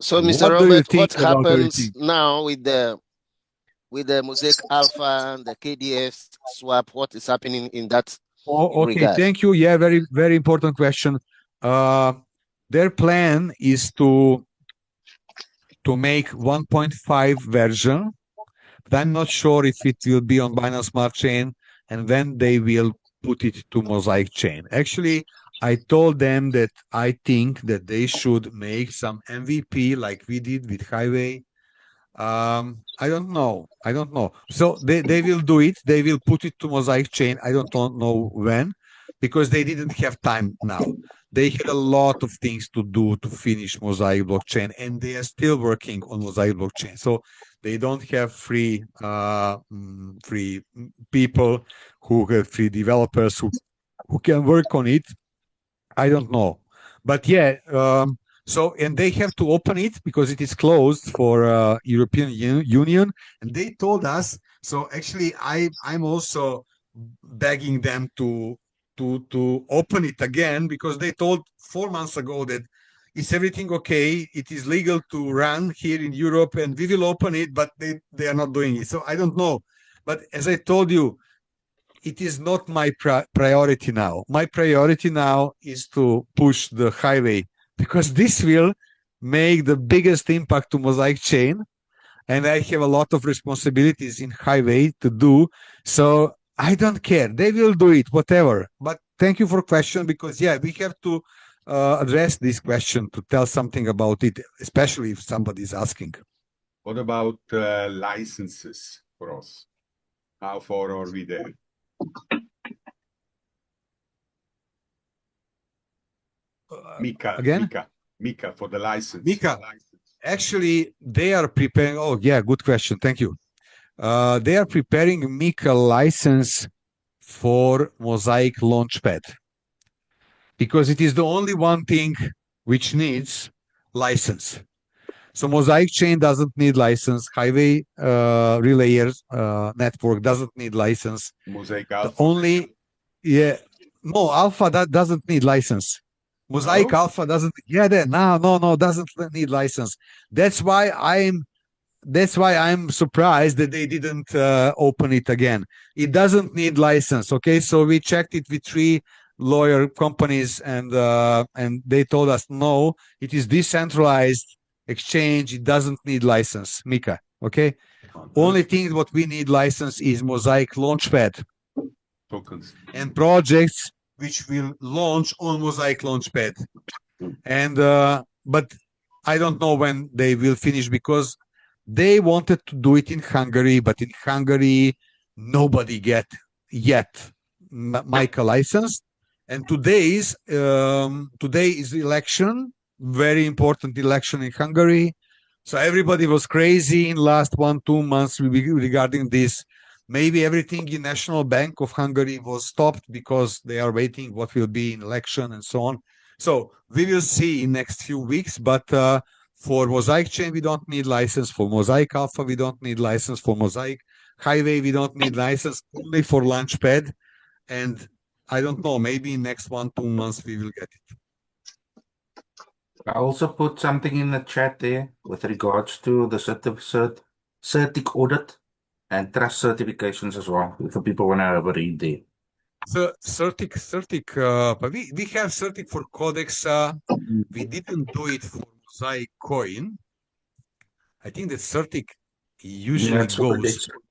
So Mr. what do you Robert, think what about happens everything? now with the Mosaic Alpha and the KDF swap? What is happening in that Okay, regard? thank you. Yeah, very, very important question. Their plan is to make 1.5 version, but I'm not sure if it will be on Binance Smart Chain and when they will put it to Mosaic Chain. Actually, I told them that I think that they should make some MVP like we did with Highway. I don't know. So they will do it. They will put it to Mosaic Chain. I don't know when, because they didn't have time now. They had a lot of things to do to finish Mosaic blockchain, and they are still working on Mosaic blockchain. So they don't have free people who have free developers who can work on it. I don't know, but yeah. So, and they have to open it because it is closed for European Union, and they told us. So actually, I'm also begging them to open it again, because they told 4 months ago that is everything okay? It is legal to run here in Europe, and we will open it, but they are not doing it. So I don't know. But as I told you, it is not my priority now. My priority now is to push the highway, because this will make the biggest impact to Mosaic chain, and I have a lot of responsibilities in highway to do. So I don't care. They will do it, whatever. But thank you for question, because we have to address this question to tell something about it, especially if somebody is asking. What about licenses for us? How far are we there? Mika, again? Mika, for the license. Mika. Actually, they are preparing. Oh, yeah, good question. Thank you. They are preparing Mika license for Mosaic Launchpad because it is the only one thing which needs license. So Mosaic chain doesn't need license. Highway relayer network doesn't need license. Mosaic The Alpha. only, yeah, no, Alpha that doesn't need license. Mosaic No? Alpha doesn't. Yeah, no, doesn't need license. That's why I'm surprised that they didn't open it again. It doesn't need license. Okay, so we checked it with 3 lawyer companies, and they told us no, it is decentralized exchange. It doesn't need license, Mika. Okay, only thing what we need license is Mosaic Launchpad Tokens. and projects which will launch on Mosaic Launchpad. And but I don't know when they will finish because they wanted to do it in Hungary, but in Hungary nobody get yet Micah license. And today is election, very important election in Hungary. So everybody was crazy in last 1-2 months regarding this. Maybe everything in National Bank of Hungary was stopped because they are waiting what will be in election and so on. So we will see in next few weeks, but for Mosaic chain, we don't need license. For Mosaic Alpha, we don't need license. For Mosaic Highway, we don't need license. Only for Launchpad. And I don't know, maybe in next 1-2 months we will get it. I also put something in the chat there with regards to the certic audit and trust certifications as well, if the people want to have a read there. So certic, but we have certic for Codex. We didn't do it for Mosaic coin. I think that certic usually goes for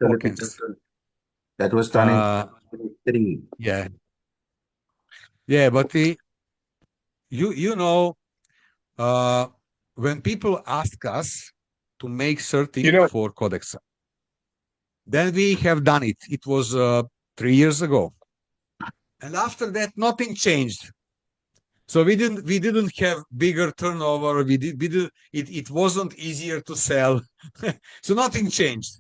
tokens. That was done in 3. Yeah. Yeah, but you know, when people ask us to make certic for Codex, then we have done it. It was 3 years ago. And after that, nothing changed. So we didn't have bigger turnover. It wasn't easier to sell. So nothing changed.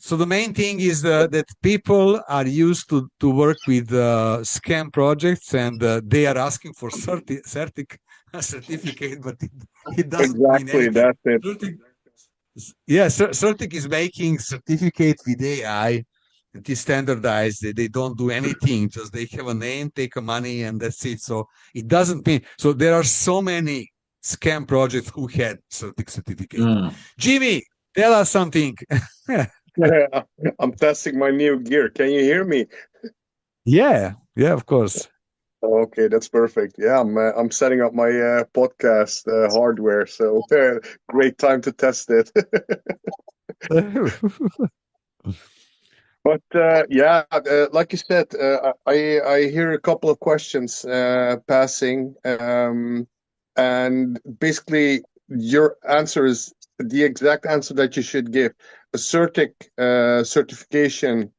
So the main thing is that people are used to work with scam projects, and they are asking for certificate, but it doesn't mean anything. That's it. Certic is making certificate with AI. It is standardized. They don't do anything. Just they have a name, take a money, and that's it. So it doesn't mean. So there are so many scam projects who had certificate. Jimmy, tell us something. I'm testing my new gear. Can you hear me? Yeah, of course. Okay, that's perfect. Yeah, I'm setting up my podcast hardware, so great time to test it. But like you said, I hear a couple of questions passing, and basically your answer is the exact answer that you should give. A certification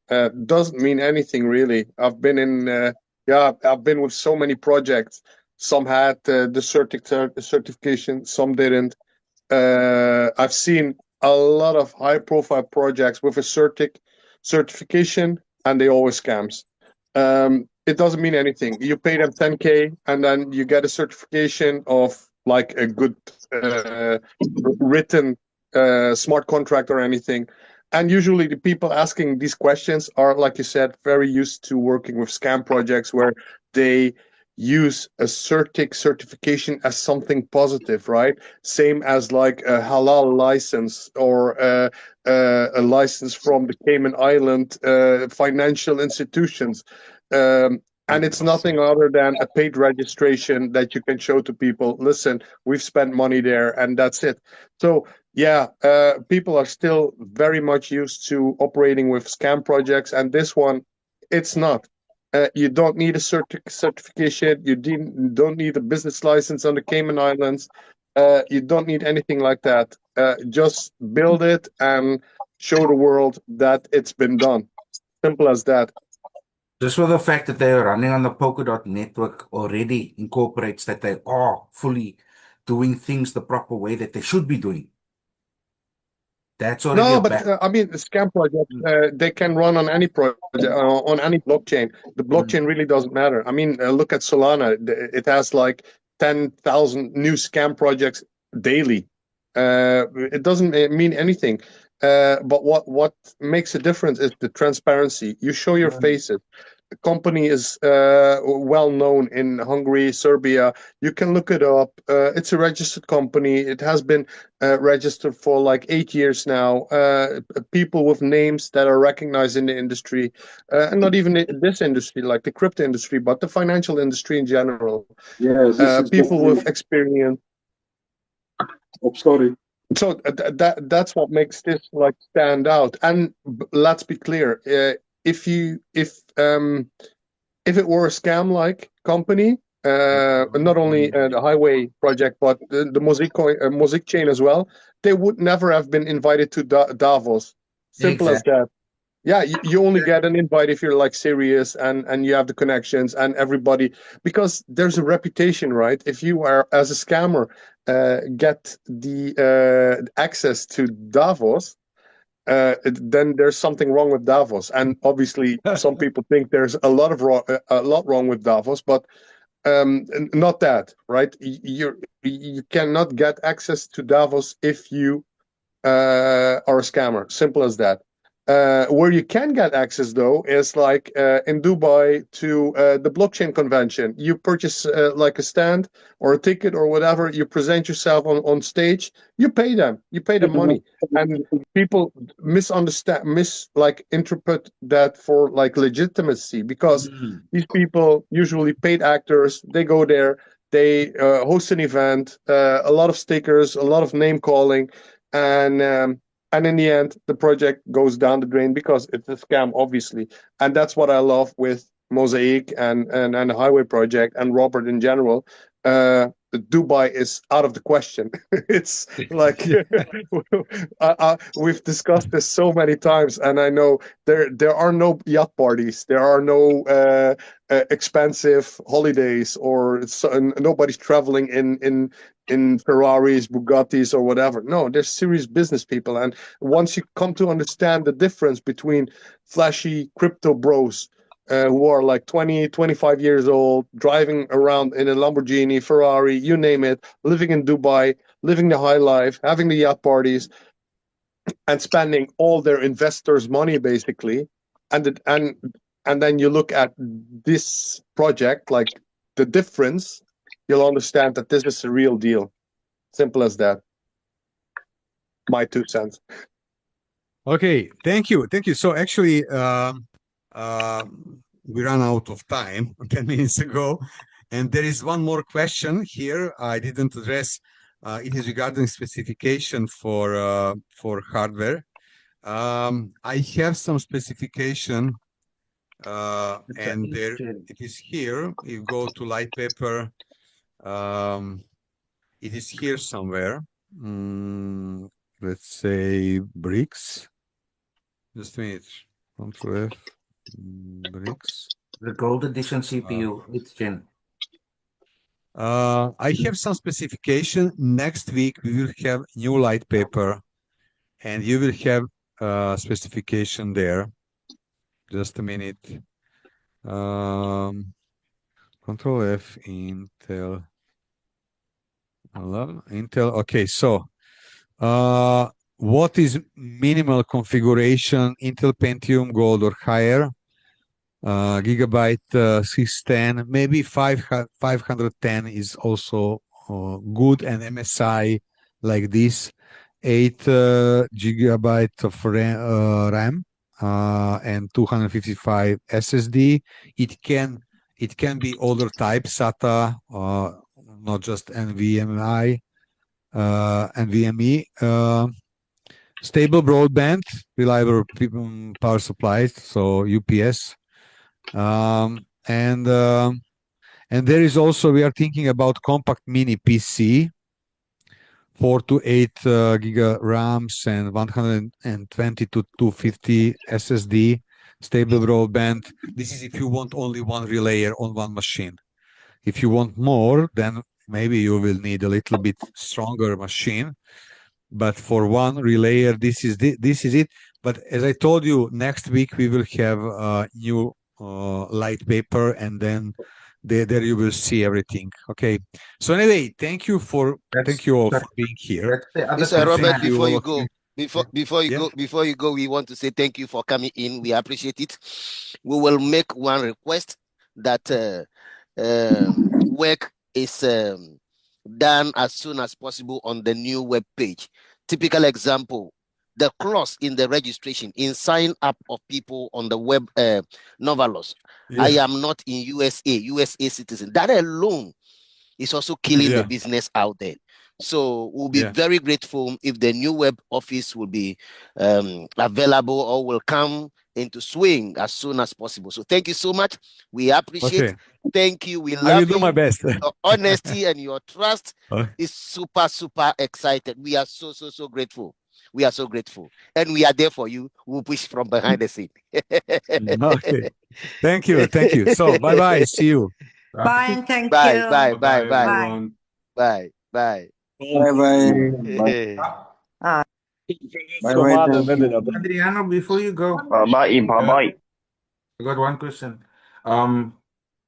doesn't mean anything really. I've been with so many projects. Some had the certification, some didn't. I've seen a lot of high-profile projects with a certification, and they always scams. It doesn't mean anything. You pay them 10K, and then you get a certification of like a good written smart contract or anything. And usually the people asking these questions are, like you said, very used to working with scam projects where they use a certification as something positive, right? Same as like a halal license or a license from the Cayman Island financial institutions. And it's nothing other than a paid registration that you can show to people. Listen, we've spent money there, and that's it. So people are still very much used to operating with scam projects, and this one, it's not. You don't need a certification. You don't need a business license on the Cayman Islands. You don't need anything like that. Just build it and show the world that it's been done. Simple as that. Just for the fact that they are running on the Polkadot network already incorporates that they are fully doing things the proper way that they should be doing. That's already No, a but bad. I mean, scam projects, they can run on any project, on any blockchain. The blockchain really doesn't matter. I mean, look at Solana. It has like 10,000 new scam projects daily. It doesn't mean anything. But what makes a difference is the transparency. You show your faces. The company is well known in Hungary, Serbia. You can look it up. It's a registered company. It has been registered for like 8 years now. People with names that are recognized in the industry, and not even in this industry, like the crypto industry, but the financial industry in general. Yes, this is People definitely. with experience. Oh, sorry. So that's what makes this like stand out. And let's be clear, if it were a scam-like company, not only the Highway project, but the Mosaic chain as well, they would never have been invited to Davos. Simple as that. Yeah, you only get an invite if you're like serious and you have the connections and everybody, because there's a reputation, right? If you are, as a scammer, get the access to Davos, then there's something wrong with Davos. And obviously, some people think there's a lot wrong with Davos, but not that, right? You cannot get access to Davos if you are a scammer. Simple as that. Where you can get access, though, is like in Dubai to the blockchain convention. You purchase like a stand or a ticket or whatever. You present yourself on stage. You pay them. You pay them money, and people interpret that for like legitimacy, because these people, usually paid actors, they go there, they host an event, a lot of stickers, a lot of name calling, and in the end, the project goes down the drain because it's a scam, obviously. And that's what I love with Mosaic and the Highway project and Robert in general. Dubai is out of the question. It's like we've discussed this so many times, and I know there are no yacht parties, there are no expensive holidays, or nobody's traveling in Ferraris, Bugattis, or whatever. No, they're serious business people. And once you come to understand the difference between flashy crypto bros who are like 20, 25 years old, driving around in a Lamborghini, Ferrari, you name it, living in Dubai, living the high life, having the yacht parties, and spending all their investors' money, basically. And then you look at this project, like the difference, you'll understand that this is a real deal. Simple as that. My 2 cents. Okay, thank you. So actually, we ran out of time 10 minutes ago, and there is one more question here I didn't address. It is regarding specification for hardware. I have some specification, and there it is here. You go to light paper. It is here somewhere. Let's say bricks. Just a minute. Control F. Bricks. The gold edition CPU, it's Gen. I have some specification. Next week we will have new light paper, and you will have specification there. Just a minute. Control F, Intel. Hello, Intel. Okay, so what is minimal configuration? Intel Pentium Gold or higher? Gigabyte 610, maybe 510 is also good, and MSI like this, 8 gigabyte of RAM and 255 SSD. It can be older type SATA, not just NVMe. Stable broadband, reliable power supplies, so UPS. And there is also, we are thinking about compact mini PC, 4 to 8 giga RAMs and 120 to 250 SSD, stable broadband. This is if you want only one relayer on one machine. If you want more, then maybe you will need a little bit stronger machine. But for one relayer, this is it. But as I told you, next week we will have a new light paper, and then there you will see everything. Okay. So anyway, thank you all for being here. That's the other Mr. question I Robert, Thank have. you before all you of go, you. Yeah. before you go, we want to say thank you for coming in. We appreciate it. We will make one request that work is done as soon as possible on the new web page. Typical example: the clause in the registration in sign up of people on the web Novalos. Yeah. I am not in USA citizen. That alone is also killing the business out there. So we'll be very grateful if the new web office will be available or will come into swing as soon as possible. So thank you so much. We appreciate. Okay. Thank you. We I love will do you. my best. Your honesty and your trust is super, super excited. We are so, so, so grateful. We are so grateful. And we are there for you. We'll push from behind the scene. Okay. Thank you. Thank you. So bye-bye. See you. Bye and thank Bye, you. bye, bye, Bye, bye. everyone. Bye, bye. Bye bye. Ah. Bye bye. Thank you. Adriano, before you go, Yeah. I got one question.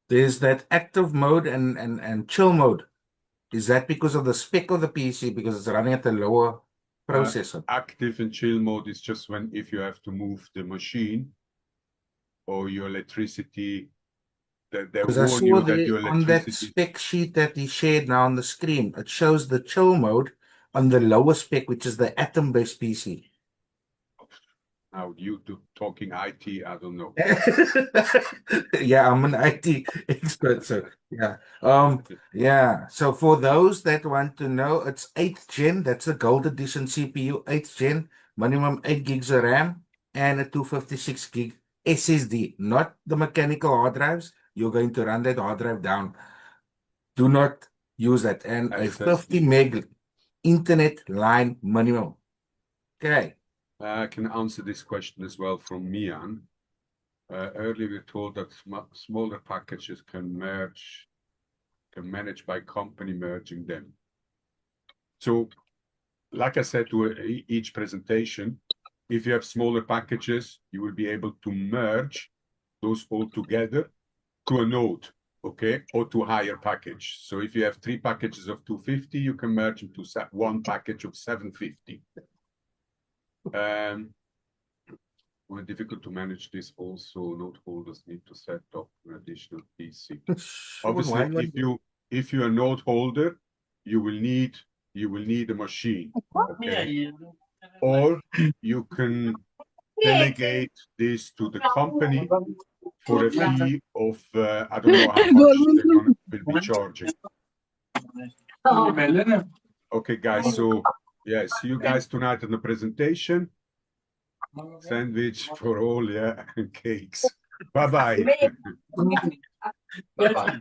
There's that active mode and chill mode. Is that because of the spec of the PC, because it's running at a lower processor? Active and chill mode is just when if you have to move the machine or your electricity, they Because I warn saw you that there your on that electricity. spec sheet that he shared now on the screen, it shows the chill mode on the lower spec, which is the Atom-based PC. Now you talking IT, I don't know. Yeah, I'm an IT expert, so yeah. Yeah. So for those that want to know, it's 8th gen. That's a gold edition CPU, 8th gen, minimum 8 gigs of RAM and a 256 gig SSD, not the mechanical hard drives. You're going to run that hard drive down. Do not use that. And a 50 meg internet line minimum. Okay. I can answer this question as well from Mian. Earlier we were told that smaller packages can manage by company merging them. So, like I said to each presentation, if you have smaller packages, you will be able to merge those all together to a node, okay, or to a higher package. So if you have 3 packages of 250, you can merge into one package of 750. Well, difficult to manage this also. Node holders need to set up an additional PC. Obviously, if you're a node holder, you will need a machine, okay? Or you can delegate this to the company for a fee of I don't know how much will be charging. Okay, guys. So yeah, see you guys tonight in the presentation. Sandwich for all, yeah, and cakes. Bye bye. Bye-bye.